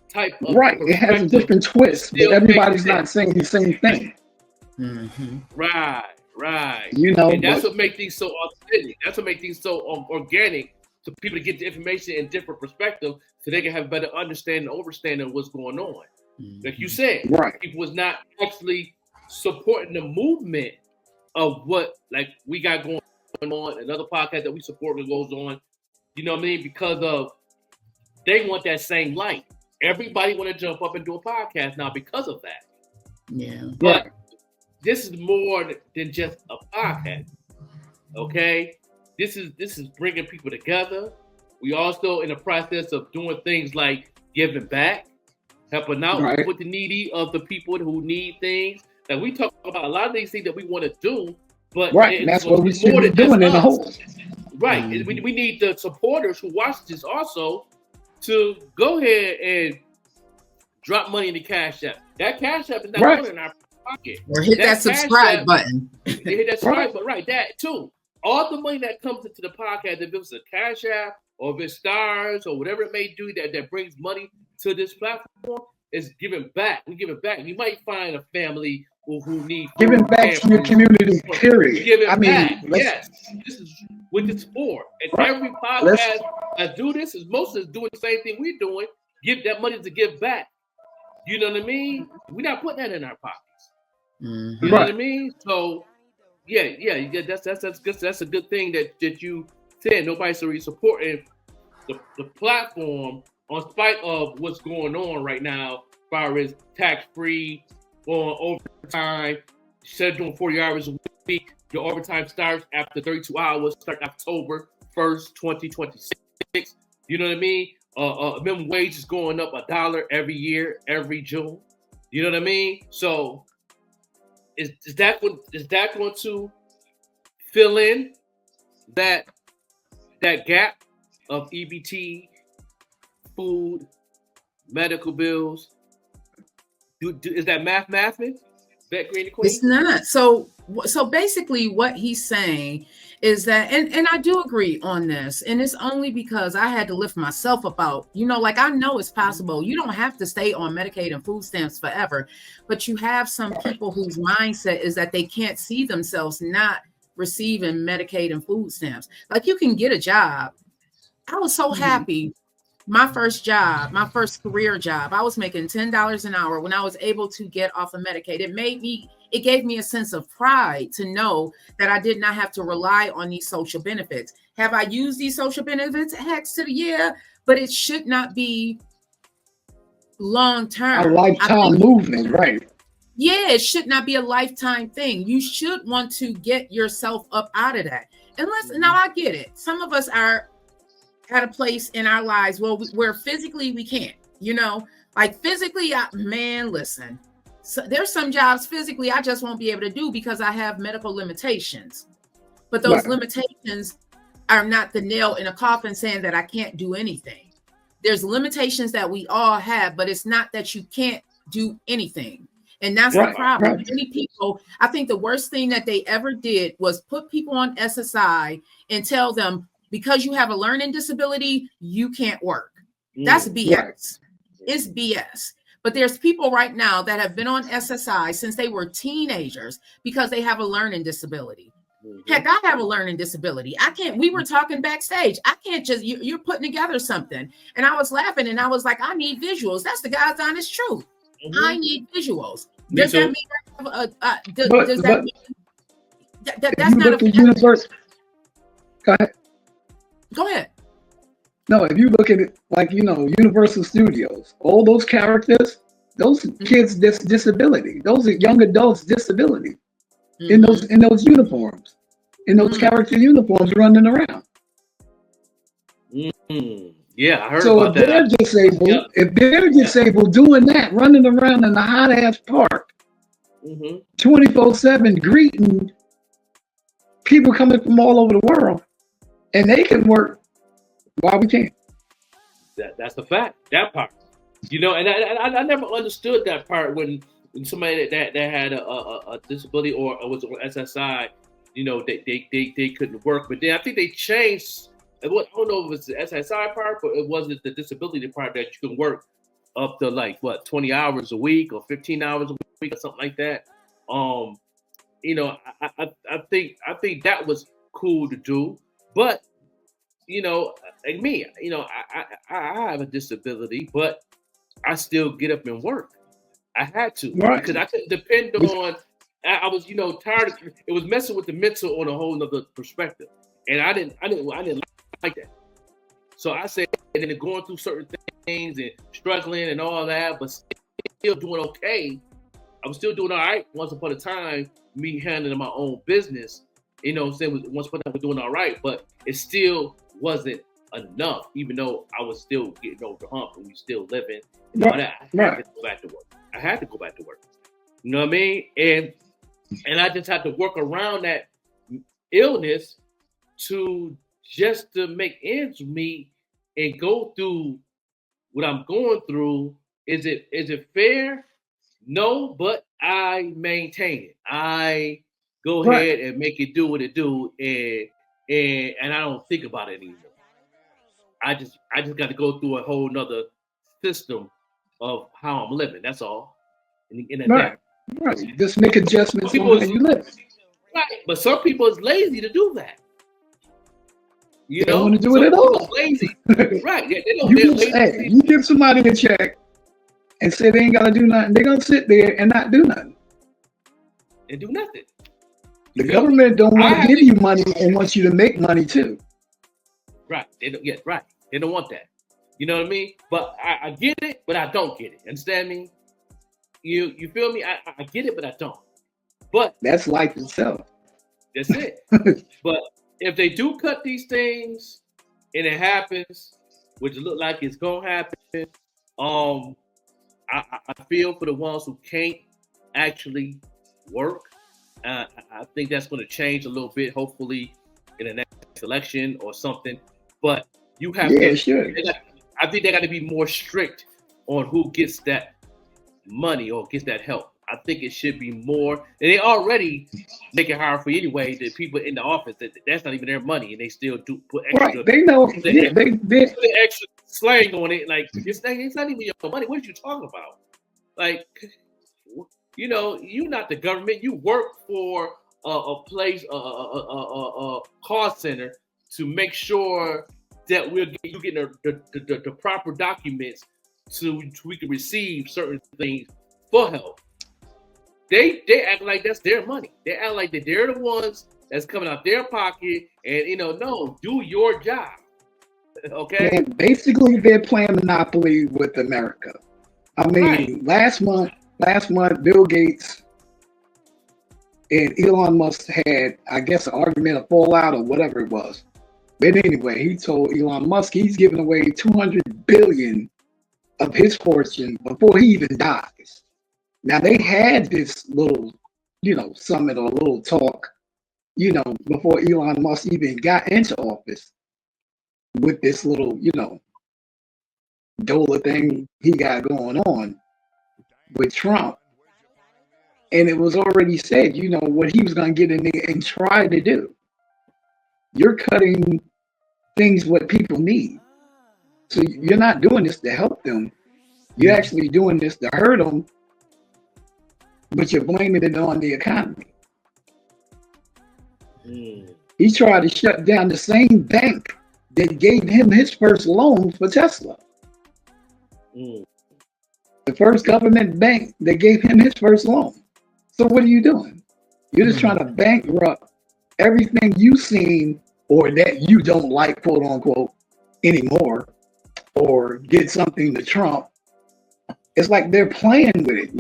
type of right. It has a different twist, but everybody's not saying the same thing. Mm-hmm. Right. You know, and that's what makes things so authentic. That's what makes things so organic, so people to get the information in different perspective, so they can have a better understanding, overstanding of what's going on. Mm-hmm. Like you said, right. people was not actually supporting the movement of what like we got going on. Another podcast that we support that goes on. You know what I mean? Because of they want that same light. Everybody want to jump up and do a podcast now because of that. Yeah. But this is more than just a podcast. Okay? This is bringing people together. We also in the process of doing things like giving back, helping out with the needy of the people who need things. That we talk about a lot of these things that we want to do, but that's what we should be doing in the whole. Right. Mm-hmm. We need the supporters who watch this also to go ahead and drop money in the Cash App. That Cash App is not going in our pocket. Or hit that subscribe button. Hit that subscribe button. Right, that too. All the money that comes into the podcast, if it's a Cash App or if it's stars or whatever it may do that brings money to this platform, is giving back. We give it back. You might find a family who need giving back to your community. Period. Giving back. Yes, this is what it's for. And every podcast that do this is most is doing the same thing we're doing. Give that money to give back. You know what I mean? We're not putting that in our pockets. Mm-hmm. You know what I mean? So yeah. That's a good thing that you said. Nobody's really supporting the platform on spite of what's going on right now, as far as tax-free, on overtime, instead of doing 40 hours a week, your overtime starts after 32 hours, start October 1st, 2026. You know what I mean? Minimum wage is going up $1 every year, every June. You know what I mean? So is that going to fill in that gap of EBT, food, medical bills? Is that math? That Green Queen? It's not. So basically what he's saying is that, and I do agree on this, and it's only because I had to lift myself up out, like I know it's possible. You don't have to stay on Medicaid and food stamps forever, but you have some people whose mindset is that they can't see themselves not receiving Medicaid and food stamps. Like you can get a job. I was so happy. My first job, my first career job, I was making $10 an hour when I was able to get off of Medicaid. It gave me a sense of pride to know that I did not have to rely on these social benefits. Have I used these social benefits? Heck to the yeah, but it should not be long term. A lifetime movement, right? Yeah, it should not be a lifetime thing. You should want to get yourself up out of that. Now I get it. Some of us are at a place in our lives where physically we can't, like physically, listen, so there's some jobs physically I just won't be able to do because I have medical limitations, but those limitations are not the nail in a coffin saying that I can't do anything. There's limitations that we all have, but it's not that you can't do anything. And that's the problem. Many people, I think the worst thing that they ever did was put people on SSI and tell them, because you have a learning disability, you can't work. That's BS. It's BS. But there's people right now that have been on SSI since they were teenagers because they have a learning disability. Heck, I have a learning disability. We were talking backstage. I can't just, you're putting together something. And I was laughing and I was like, I need visuals. That's the God's honest truth. I need visuals. Does that mean, does that mean that's not a universe? Go ahead. Go ahead. No, if you look at it like, Universal Studios, all those characters, those kids, disability, those are young adults, disability in those uniforms, in those character uniforms running around. Yeah, I heard so about if they're that. disabled, if they're disabled doing that, running around in the hot ass park, 24/7 greeting people coming from all over the world, and they can work, why we can't? That's a fact. That part. You know, and I never understood that part when somebody that had a disability or was on SSI, you know, they couldn't work. But then I think they changed. I don't know if it was the SSI part, but it wasn't the disability part that you can work up to like what 20 hours a week or 15 hours a week or something like that. Um, you know, I think that was cool to do, but you know, like me, you know, I have a disability, but I still get up and work. I had to Right. because I couldn't depend on. I was, you know, tired. It was messing with the mental on a whole nother perspective, and I didn't like that. So I said, and then going through certain things and struggling and all that, but still doing okay. I was still doing all right. Once upon a time, me handling my own business, you know, saying once upon a time, we're doing all right, but it still wasn't enough. Even though I was still getting over the hump and we still living, you know, Right. I had to go back to work. I had to go back to work. You know what I mean? And I just had to work around that illness to just to make ends meet and go through what I'm going through. Is it fair? No, but I maintain it. I go Right. ahead and make it do what it do, and I don't think about it anymore. I just got to go through a whole nother system of how I'm living. That's all. In a Right. day. Right. Just make Some adjustments on people how is you live. right, but some people is lazy to do that. You They don't want know, to do it some at people is all. lazy. Right? They don't. You They're give, hey, lazy. you give somebody a check and say they ain't got to do nothing, they're gonna sit there and not do nothing. And do nothing. You The feel me? government don't want I to have give to, you money and wants you to make money too. right. They don't. Yeah, right. They don't want that. You know what I mean? But I get it, but I don't get it. Understand me? You feel me? I get it, but I don't. But That's life itself. that's it. But if they do cut these things and it happens, which look like it's gonna happen, um, I feel for the ones who can't actually work. I think that's going to change a little bit, hopefully, in the next election or something. But you have Yeah, to. sure. I think they got to be more strict on who gets that money or gets that help. I think it should be more. And they already make it hard for anyway. The people in the office that's not even their money, and they still do put extra. Right. They know. Put Yeah, they put extra slang on it. Like it's not even your money. What are you talking about? Like, you know, you're not the government. You work for a place, a call center to make sure that you getting the proper documents so we can receive certain things for help. They act like that's their money. They act like that they're the ones that's coming out their pocket, and you know, no, do your job. Okay. man, basically they're playing monopoly with America. I Right. mean, last month, Bill Gates and Elon Musk had, I guess, an argument, a fallout, or whatever it was. But anyway, he told Elon Musk he's giving away 200 billion of his fortune before he even dies. Now they had this little, summit or little talk, before Elon Musk even got into office with this little, dollar thing he got going on with Trump. And it was already said, what he was going to get in there and try to do. You're cutting things what people need. So you're not doing this to help them. You're actually doing this to hurt them, but you're blaming it on the economy. He tried to shut down the same bank that gave him his first loan for Tesla. The first government bank that gave him his first loan. So what are you doing? You're just trying to bankrupt everything you've seen or that you don't like, quote unquote, anymore, or get something to Trump. It's like they're playing with it,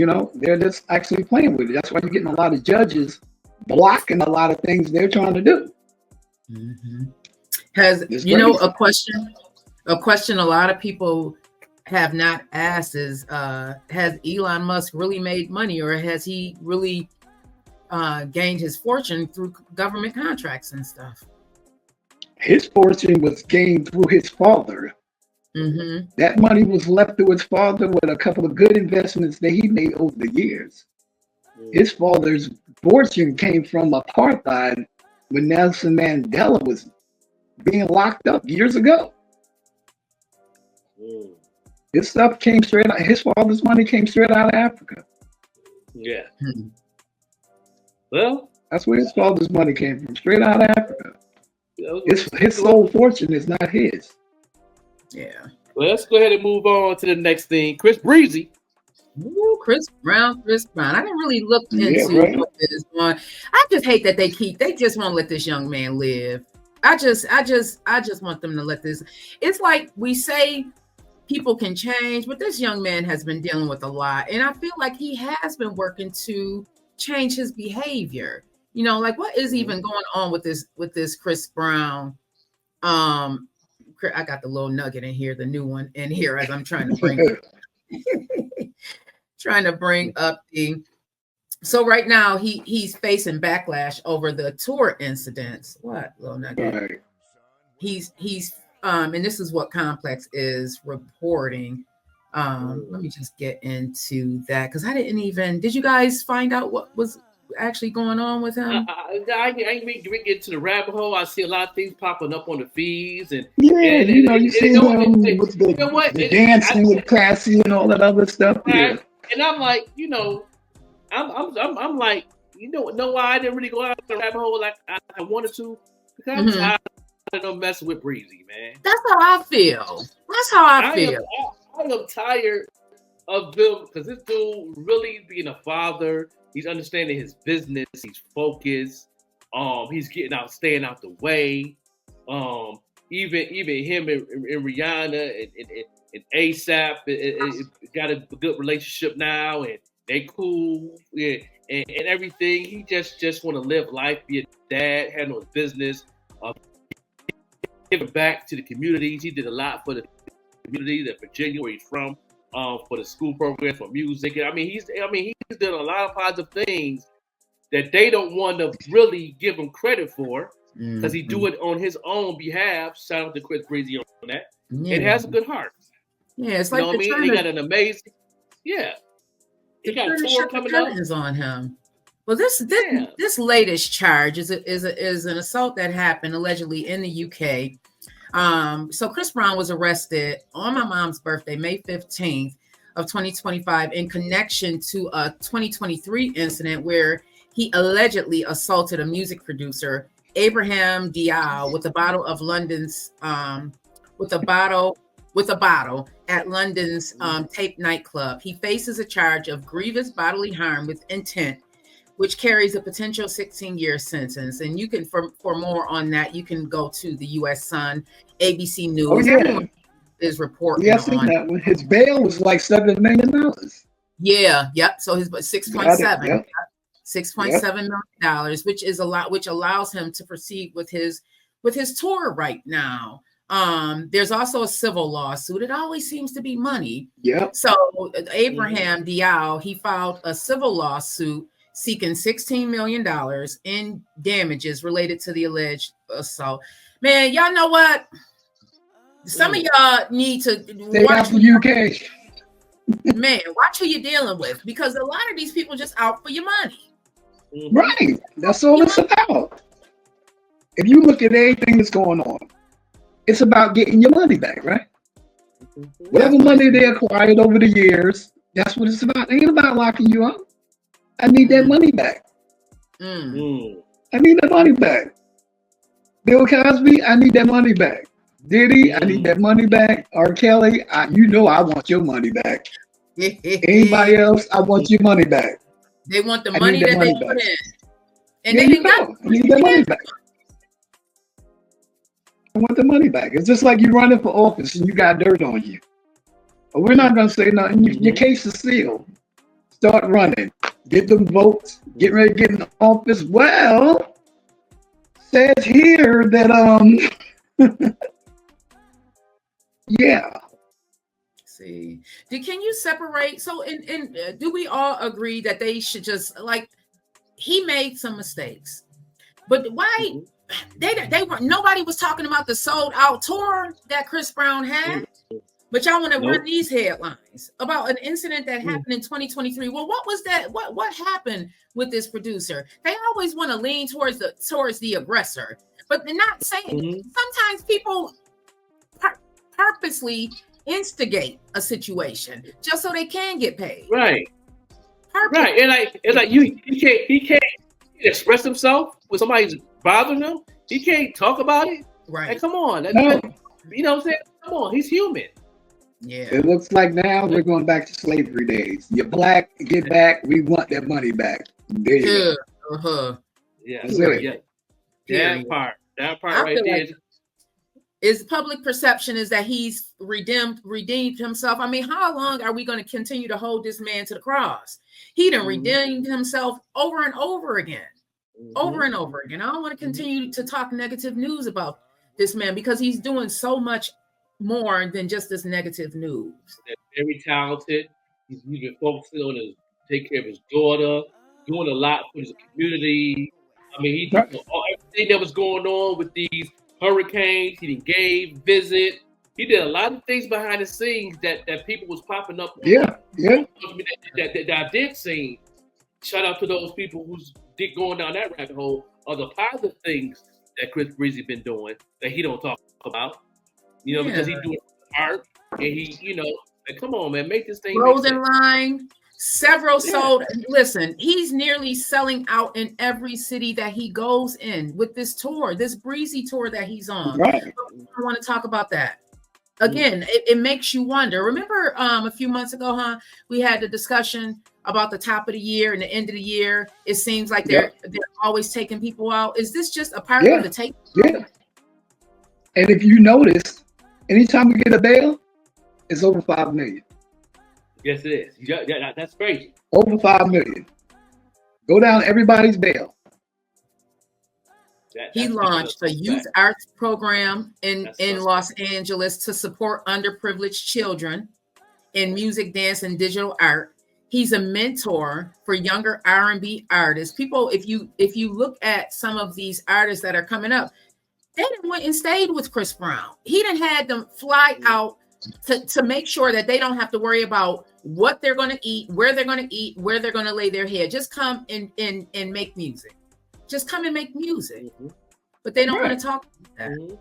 they're just actually playing with it. That's why you're getting a lot of judges blocking a lot of things they're trying to do. Mm-hmm. A question a lot of people have not asked is, has Elon Musk really made money, or has he really gained his fortune through government contracts and stuff? His fortune was gained through his father, Mm-hmm. That money was left to his father with a couple of good investments that he made over the years. His father's fortune came from apartheid when Nelson Mandela was being locked up years ago. His stuff came straight out. His father's money came straight out of Africa. Yeah. Hmm. Well, that's where his father's money came from, straight out of Africa. His cool. sole fortune is not his. Yeah. Well, let's go ahead and move on to the next thing. Chris Breezy. Ooh, Chris Brown. I didn't really look into right. what this one. I just hate that they just won't let this young man live. I just want them to let this. It's like we say people can change, but this young man has been dealing with a lot. And I feel like he has been working to change his behavior. You know, like what is even going on with this Chris Brown? I got the little nugget in here, the new one in here as I'm trying to bring up the. So right now he's facing backlash over the tour incidents. What little nugget? Right. He's and this is what Complex is reporting. Let me just get into that because I didn't even. Did you guys find out what was actually going on with him? I ain't get to the rabbit hole. I see a lot of things popping up on the feeds, and you see him with the dancing with Cassie and all that other stuff. Right? Yeah. And I'm like, I'm like, know why I didn't really go out the rabbit hole like I wanted to? Because I'm tired of them messing with Breezy, man. That's how I feel. I am tired of them because this dude really being a father. He's understanding his business. He's focused. He's staying out the way. Even him and Rihanna and ASAP got a good relationship now, and they cool. Yeah, and everything. He just want to live life, be a dad, handle his business, give back to the communities. He did a lot for the community, that Virginia where he's from. For the school program, for music. He's done a lot of positive things that they don't want to really give him credit for because he do it on his own behalf. Shout out to Chris Breezy on that. Yeah. It has a good heart. Yeah, it's like He got an amazing. Yeah, he got a tour coming up on him. Well, this latest charge is an assault that happened allegedly in the UK. So Chris Brown was arrested on my mom's birthday, May 15th of 2025, in connection to a 2023 incident where he allegedly assaulted a music producer, Abraham Dial, with a bottle at London's Tape nightclub. He faces a charge of grievous bodily harm with intent, which carries a potential 16-year sentence. And you can, for more on that, you can go to the U.S. Sun, ABC News. Oh, yeah. Is reporting on that one. His bail was like $7 million. Yeah, yep. So his 6.7, yep. $6.7 million, which is a lot, which allows him to proceed with his tour right now. There's also a civil lawsuit. It always seems to be money. Yeah. So Abraham Dial, he filed a civil lawsuit seeking $16 million in damages related to the alleged assault. Man, y'all know what? Some of y'all need to watch the UK. Man, watch who you're dealing with, because a lot of these people just out for your money. Right. That's all it's about. If you look at everything that's going on, it's about getting your money back, right? Whatever money they acquired over the years, that's what it's about. It ain't about locking you up. I need that money back. I need that money back. Bill Cosby, I need that money back. Diddy, I need that money back. R. Kelly, I want your money back. Anybody else, I want your money back. They want the money that they put in. And I need that money back. I want the money back. It's just like you running for office and you got dirt on you. But we're not going to say nothing. Your case is sealed. Start running. Get them votes. Get ready to get in office. Well, says here that yeah. See, can you separate? So, do we all agree that they should just, like, he made some mistakes, but why they were, nobody was talking about the sold out tour that Chris Brown had. But y'all want to Nope. run these headlines about an incident that happened in 2023. Well, what was that? What happened with this producer? They always want to lean towards the aggressor, but they're not saying. Sometimes people purposely instigate a situation just so they can get paid. Right. Right. And it's like he can't express himself when somebody's bothering him. He can't talk about it. Right. Like, come on. No. You know what I'm saying? Come on. He's human. Yeah. It looks like now we're going back to slavery days. You're black, get back. We want that money back. There you go. Yeah. Yeah. That part right there. Like is public perception is that he's redeemed himself. I mean, how long are we going to continue to hold this man to the cross? He done redeemed himself over and over again. Over and over again. I don't want to continue to talk negative news about this man because he's doing so much more than just this negative news. They're very talented. He's been focusing on take care of his daughter, doing a lot for his community. I mean, everything that was going on with these hurricanes, he gave, visit. He did a lot of things behind the scenes that people was popping up. Yeah. That I did see. Shout out to those people who's going down that rabbit hole of the positive things that Chris Breezy been doing that he don't talk about. You know, because he's doing art and he, like, come on, man, make this thing. Frozen Line, several sold. Listen, he's nearly selling out in every city that he goes in with this tour, this Breezy tour that he's on. Right. I want to talk about that. Again, it makes you wonder. Remember a few months ago, we had the discussion about the top of the year and the end of the year. It seems like they're always taking people out. Is this just a part of the take? Yeah. And if you notice, anytime we get a bail, it's over 5 million. Yes, it is. Yeah, that's crazy. Over 5 million. Go down everybody's bail. He launched a youth arts program in Los Angeles to support underprivileged children in music, dance, and digital art. He's a mentor for younger R&B artists. People, if you look at some of these artists that are coming up, they done went and stayed with Chris Brown. He done had them fly out to make sure that they don't have to worry about what they're going to eat, where they're going to eat, where they're going to lay their head. Just come and make music. Just come and make music. But they don't want to talk about that.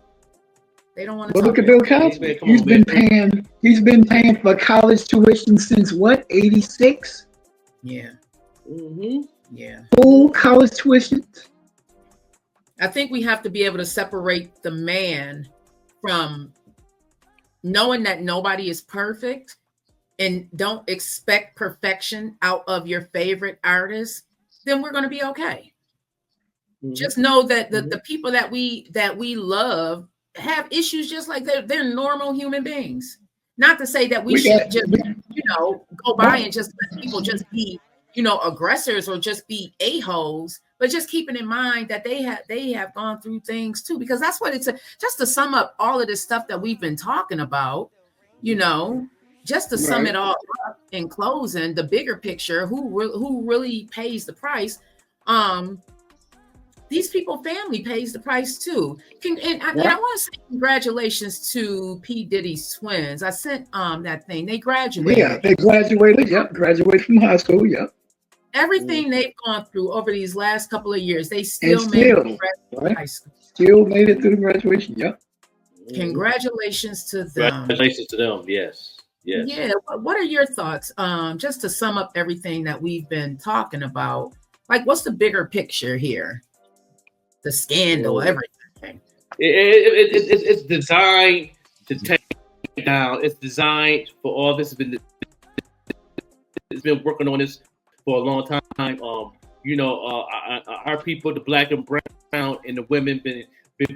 They don't want to. Well, look at Bill Cosby. He's been paying for college tuition since what? 86. Yeah. Yeah. Full college tuition. I think we have to be able to separate the man from knowing that nobody is perfect and don't expect perfection out of your favorite artist. Then we're going to be okay. Just know that the people that we love have issues just like they're normal human beings. Not to say that we should just go by and just let people just be aggressors or just be a-holes, but just keeping in mind that they have gone through things too, because that's what it's just to sum up all of this stuff that we've been talking about, just to sum it all up in closing, the bigger picture, who really pays the price. These people family pays the price too. And I want to say congratulations to P. Diddy's twins. I sent that thing. They graduated. Yeah, they graduated. Yep, graduated from high school. Yep. Everything they've gone through over these last couple of years, they still made it to high school. Still made it through the graduation. Yep. Congratulations to them. Congratulations to them. Yes. Yes. Yeah. What are your thoughts? Just to sum up everything that we've been talking about, like what's the bigger picture here? The scandal, everything. It's designed to take down. It's designed for all this. It's been working on this for a long time. Our people, the black and brown, and the women, been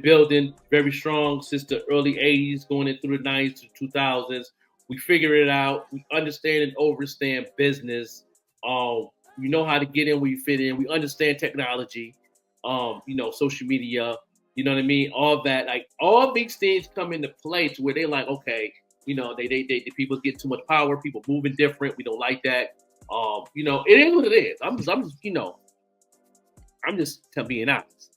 building very strong since the early '80s, going in through the '90s to 2000s. We figure it out. We understand and understand business. We know how to get in where you fit in. We understand technology. Social media, you know what I mean? All that, like all these things come into play to where they like, okay, they people get too much power, people moving different. We don't like that. It is what it is. I'm just being honest.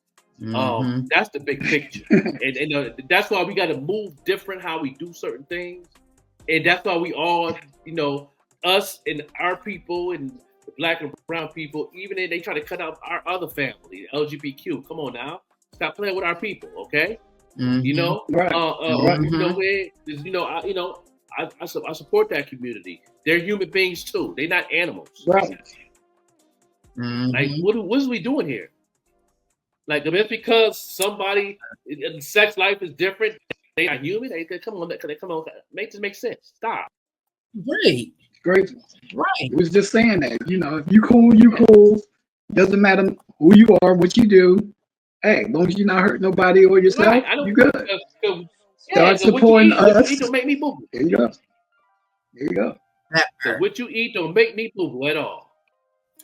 That's the big picture. and that's why we got to move different how we do certain things. And that's why we all, us and our people and the black and brown people, even if they try to cut out our other family, LGBTQ. Come on now, stop playing with our people, okay? Right. I support that community. They're human beings too. They're not animals. Right. Like, what are we doing here? Like, just because somebody sex life is different, they not human. They come on, make this make sense. Stop. Right. Great. Right. It was just saying that, if you cool, you cool. Doesn't matter who you are, what you do. Hey, as long as you're not hurting nobody or yourself, Right. I don't, you good. Start supporting us. What you eat don't make me boo. There you go. There you go. So what you eat don't make me boo at all.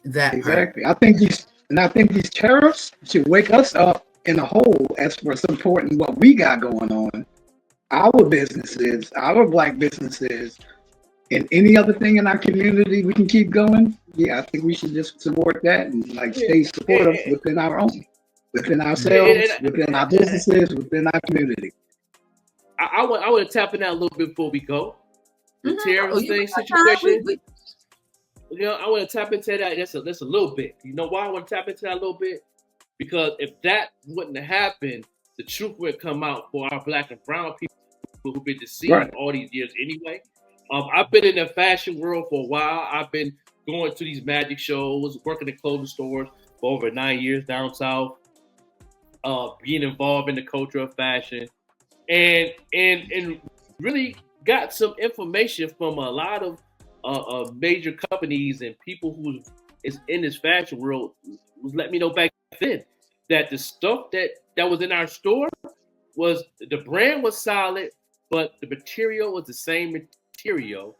That exactly. I think these tariffs should wake us up in a whole as for supporting what we got going on, our businesses, our black businesses, and any other thing in our community we can keep going. Yeah, I think we should just support that and stay supportive within our own, within ourselves, within our businesses, within our community. I want to tap in that a little bit before we go. The tariff thing situation. I want to tap into that just a little bit. You know why I want to tap into that a little bit? Because if that wouldn't have happened, the truth would come out for our black and brown people who've been deceived all these years anyway. I've been in the fashion world for a while. I've been going to these magic shows, working in clothing stores for over 9 years down south, being involved in the culture of fashion, and really got some information from a lot of major companies and people who is in this fashion world was letting me know back then that the stuff that was in our store was the brand was solid, but the material was the same material.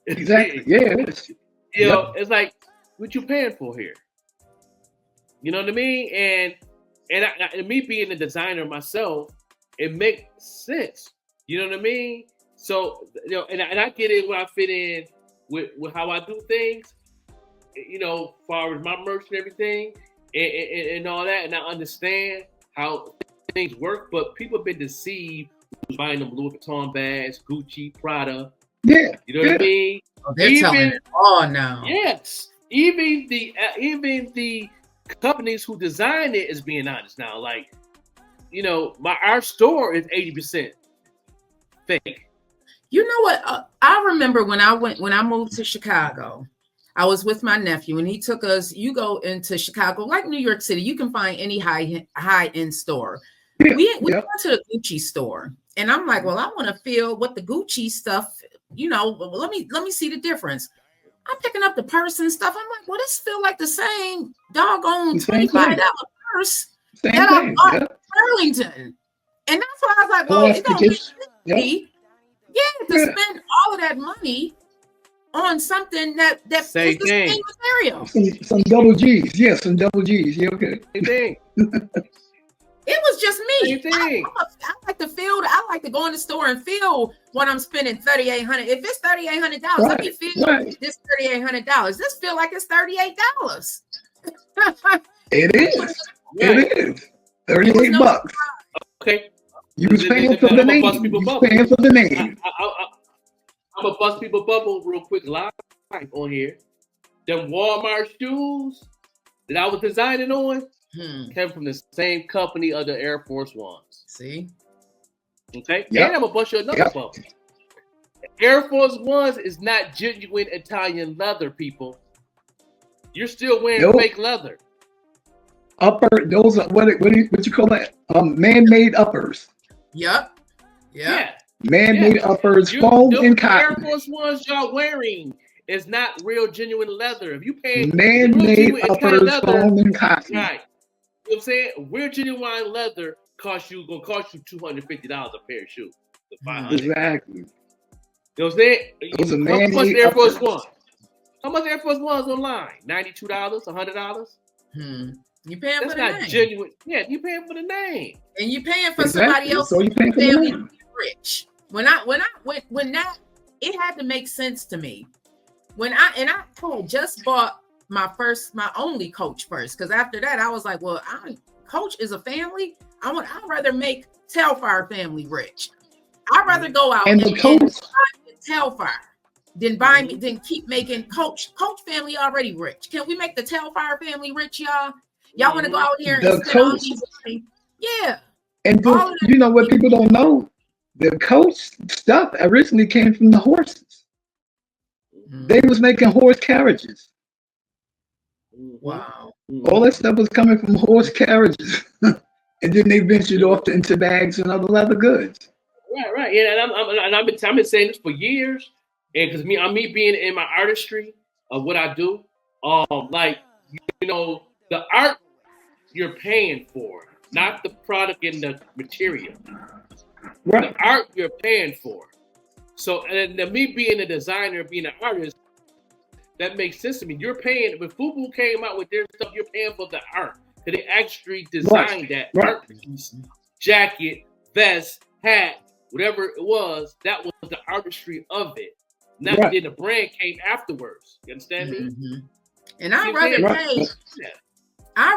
Exactly. Yeah, it is. It's like, what you paying for here? You know what I mean? And me being a designer myself, it makes sense. You know what I mean? So, and I get it when I fit in with how I do things, as far as my merch and everything and all that. And I understand how things work, but people have been deceived who's buying them Louis Vuitton bags, Gucci, Prada. Yeah. You know what I mean? Oh, they're telling it all now. Yes. Even the companies who design it is being honest now. Like, our store is 80% fake. You know what? I remember when I moved to Chicago, I was with my nephew and he took us. You go into Chicago, like New York City, you can find any high end store. Yeah, we went to the Gucci store, and I'm like, well, I want to feel what the Gucci stuff. Let me see the difference. I'm picking up the purse and stuff. I'm like, well, this feel like the same doggone $25 purse that I bought in Burlington, and that's why I was like, well, it don't make sense to me. Yeah, to spend all of that money on something that same is the same material. Some double G's. Yeah, some double G's. Yeah, okay. Same thing. It was just me. Same thing. I like to feel. I like to go in the store and feel what I'm spending $3,800. If it's $3,800, let me feel this $3,800. This feel like it's $38. It is. It is. $38. Okay. You was paying for the name. You was paying for the name. I'm gonna bust people bubble real quick live on here. Them Walmart shoes that I was designing on came from the same company of the Air Force Ones. See? Okay? Yep. And I'm gonna bust you another bubble. Air Force Ones is not genuine Italian leather, people. You're still wearing fake leather. Those are what you call that? Man-made uppers. Yep. Yeah. Man-made uppers, foam and cotton. Air Force Ones y'all wearing is not real genuine leather. If you pay man-made uppers, foam and cotton. Right. You know what I'm saying? Real genuine leather gonna cost you $250 a pair of shoes. $500. Exactly. You know what I'm saying? Those are How much man-made Air Force uppers. One? How much Air Force One's online? $92, $100? You paying That's for the not name. Genuine. Yeah, you paying for the name. And you paying for somebody else so you paying for the family name. rich. When that it had to make sense to me. I had just bought my only Coach first, because after that I was like, well, Coach is a family. I'd rather make Telfire family rich. I'd rather go out And and the coach, Hellfire than keep making Coach family already rich. Can we make the Hellfire family rich, y'all? Y'all want to go out here and the spend all coach, these money? Yeah. and All of you know what people don't know? The coach stuff originally came from the horses. They was making horse carriages. Wow. All that stuff was coming from horse carriages. And then they ventured off into bags and other leather goods. Right. Yeah, and I've been saying this for years, and because me being in my artistry of what I do, like the art you're paying for, not the product and the material. Right. The art you're paying for. So, and me being a designer, being an artist, that makes sense to me. You're paying when FUBU came out with their stuff. You're paying for the art because they actually designed that art piece, jacket, vest, hat, whatever it was. That was the artistry of it. Not that the brand came afterwards. You understand me? And I'd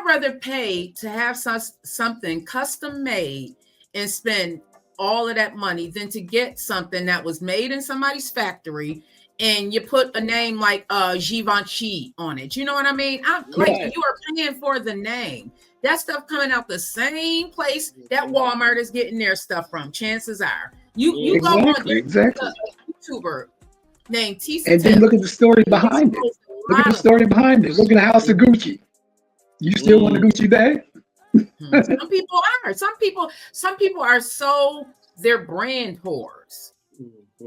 rather pay to have something custom made and spend all of that money than to get something that was made in somebody's factory and you put a name like Givenchy on it. You know what I mean? You are paying for the name. That stuff coming out the same place that Walmart is getting their stuff from. Chances are, you go on a YouTuber named Tisa, and then look at the story behind it. Look at the story behind it. Look at the house of Gucci. You still want a Gucci bag? Some people are. Some people are so they're brand whores.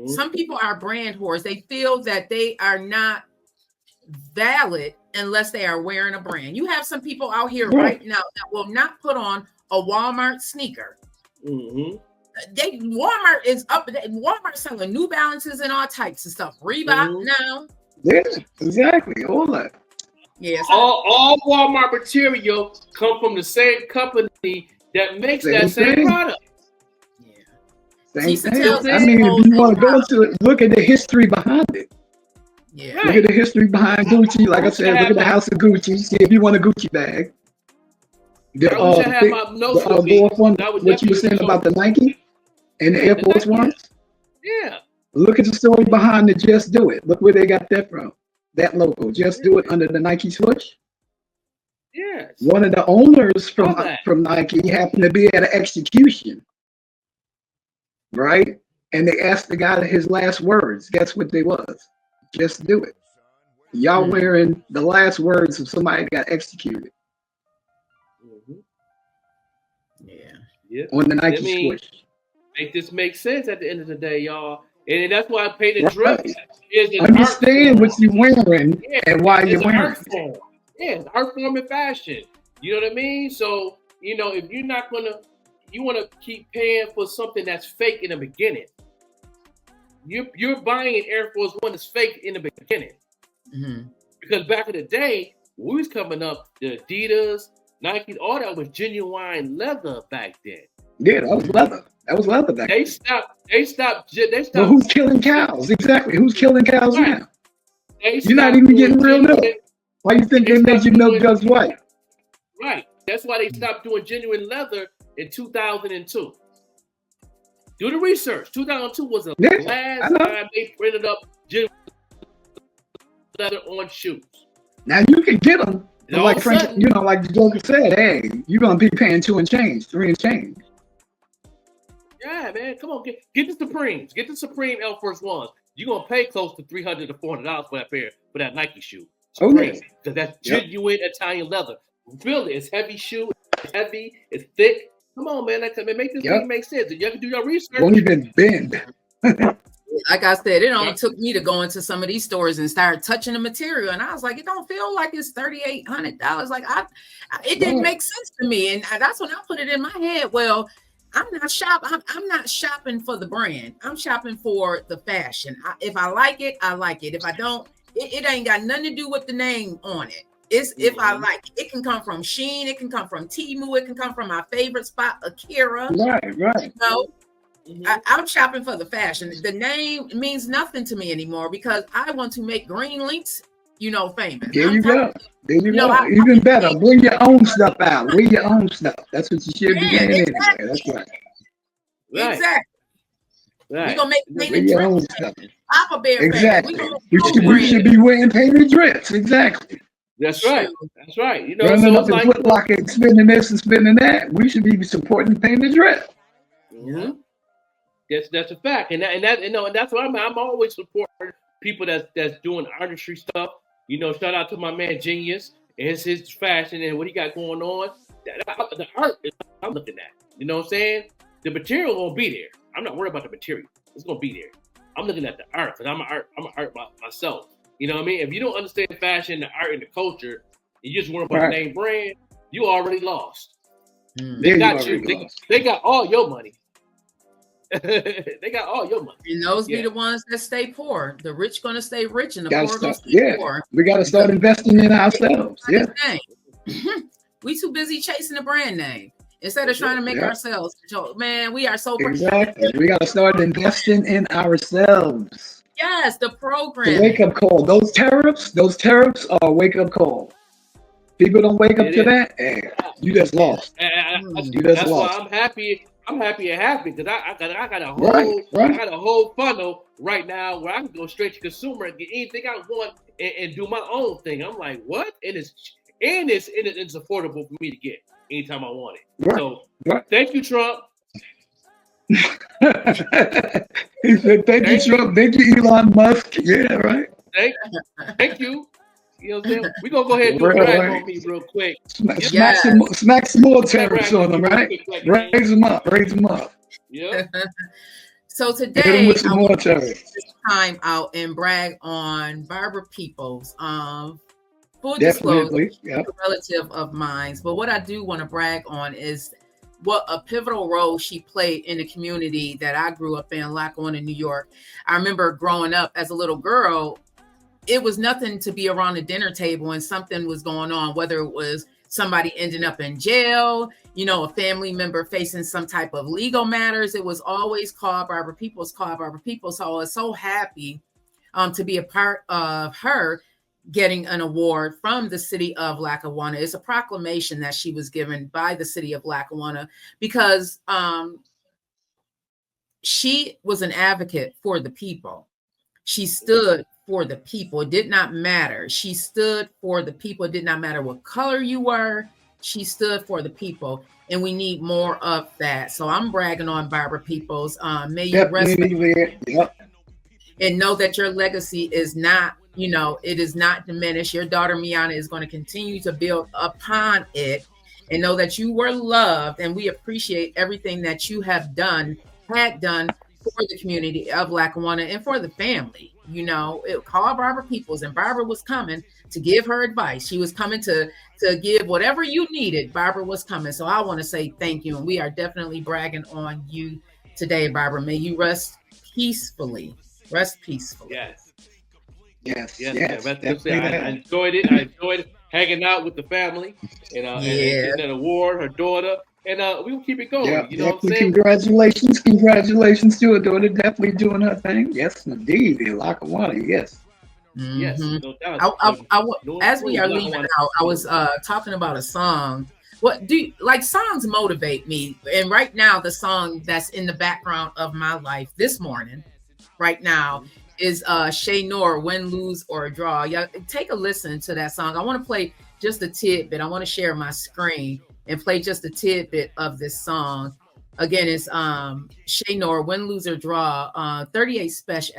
Some people are brand whores. They feel that they are not valid unless they are wearing a brand. You have some people out here right now that will not put on a Walmart sneaker. Walmart is up. Walmart selling New Balances and all types of stuff. Reebok now. Yeah, exactly. All that. Yeah. All Walmart material come from the same company that makes that same product. Same thing. I mean, if you want to go into it, look at the history behind it. Yeah. Look at the history behind Gucci. Like I said, look at the house of Gucci. See if you want a Gucci bag. What you were saying about the Nike and the Air Force Ones? Yeah. Look at the story behind the Just Do It. Look where they got that from. That logo, Just Do It under the Nike swoosh. Yes. One of the owners from Nike happened to be at an execution. Right? And they asked the guy his last words. Guess what they was? Just do it. Y'all wearing the last words of somebody that got executed. Yeah. On the Nike swoosh. This makes sense at the end of the day, y'all. And that's why I pay the drip. Understand what you're wearing and why you're wearing it. Yeah, it's art form and fashion. You know what I mean? So, if you're not you want to keep paying for something that's fake in the beginning. You're buying an Air Force One that's fake in the beginning. Because back in the day, when we was coming up, the Adidas, Nike, all that was genuine leather back then. Yeah, that was leather. That was leather back then. They stopped. Well, who's killing cows? Exactly. Who's killing cows now? You're not even getting real milk. Why you think they made you milk just white? Right. That's why they stopped doing genuine leather in 2002. Do the research. 2002 was the last time they printed up genuine leather on shoes. Now you can get them, but like Frank, like the Joker said, hey, you're gonna be paying 2 and change, 3 and change. Yeah, man, come on, get the Supremes, get the Supreme Air Force Ones. You're gonna pay close to $300 to $400 for that Nike shoe. Supreme, because that's genuine Italian leather. Feel it. It's heavy shoe. It's heavy. It's thick. Come on, man. Make this thing make sense. You have to do your research. Won't even bend. Like I said, it only took me to go into some of these stores and start touching the material, and I was like, it don't feel like it's $3,800. Like it didn't make sense to me, and that's when I put it in my head. Well, I'm not shopping for the brand. I'm shopping for the fashion. If I like it, I like it. If I don't, it ain't got nothing to do with the name on it. It's if I like it. It can come from Shein, it can come from Temu, it can come from my favorite spot, Akira. Right. I'm shopping for the fashion. The name means nothing to me anymore because I want to make green links, famous. There you go. Even better. Bring your own stuff out. Bring your own stuff. That's what you should be doing anyway. That's right. Exactly. Right. We gonna make Make painted your own drips. stuff. Papa Bear family. Exactly. We gonna We make should, we should be wearing painted drips. Exactly. That's right. Shoot. That's right. You know, Running so up it's in like, Foot Locker and spending this and spending that. We should be supporting the painted drip. mm-hmm. That's a fact, and that's what I'm always supporting people that's doing artistry stuff. You know, shout out to my man Genius and his fashion and what he got going on. The art is what I'm looking at. You know what I'm saying? The material gonna be there. I'm not worried about the material. It's gonna be there. I'm looking at the art because I'm an art myself. You know what I mean? If you don't understand fashion, the art, and the culture, and you just worry about the name brand, you already lost. They got you. They got all your money. They got all your money. And those be the ones that stay poor. The rich gonna stay rich, and the poor gonna stay poor. We gotta start investing in ourselves. Yeah. We too busy chasing the brand name instead of trying to make ourselves. Man, we are so exactly. We gotta start investing in ourselves. Yes, the program. The wake up call. Those tariffs are a wake up call. People don't wake up to that. Hey, you just lost. That's why I'm happy. I'm happy it happened because I got a whole funnel right now where I can go straight to consumer and get anything I want and do my own thing. I'm like, what? It's affordable for me to get anytime I want it. Right. So thank you, Trump. He said, thank you, Trump. Thank you, Elon Musk. Yeah, right. Thank you. You know what I'm saying? We're going to go ahead and do a drag on me real quick. Smack some more tariffs on them, right? Raise them up. Yeah. So today, with some more tariffs. Time out and brag on Barbara Peoples. Full disclosure, a relative of mine. But what I do want to brag on is what a pivotal role she played in the community that I grew up in, Lackawanna, New York. I remember growing up as a little girl, it was nothing to be around the dinner table and something was going on, whether it was somebody ending up in jail, you know, a family member facing some type of legal matters. It was always called Barbara Peoples. So I was so happy to be a part of her getting an award from the city of Lackawanna. It's a proclamation that she was given by the city of Lackawanna because she was an advocate for the people. She stood for the people. It did not matter. She stood for the people. It did not matter what color you were. She stood for the people. And we need more of that. So I'm bragging on Barbara Peoples. May you rest and know that your legacy is not, you know, it is not diminished. Your daughter Miana is going to continue to build upon it, and know that you were loved, and we appreciate everything that you had done for the community of Lackawanna and for the family. You know, it called Barbara Peoples, and Barbara was coming to give her advice. She was coming to give whatever you needed. Barbara was coming. So I want to say thank you, and we are definitely bragging on you today, Barbara. May you rest peacefully. Rest peacefully. Yes. I enjoyed it. I enjoyed hanging out with the family and getting an award, her daughter, and we will keep it going. You know what I'm saying? Congratulations to her daughter, definitely doing her thing. Yes, indeed, in Lackawanna. Yes. Mm-hmm. Yes, no doubt. As we are leaving out, I was talking about a song. What do songs motivate me? And right now, the song that's in the background of my life this morning, right now, is Shay Noor, Win, Lose, or Draw. Yeah, take a listen to that song. I want to play just a tidbit. I want to share my screen and play just a tidbit of this song. Again, it's Shay Noor, Win, Lose, or Draw, 38 Special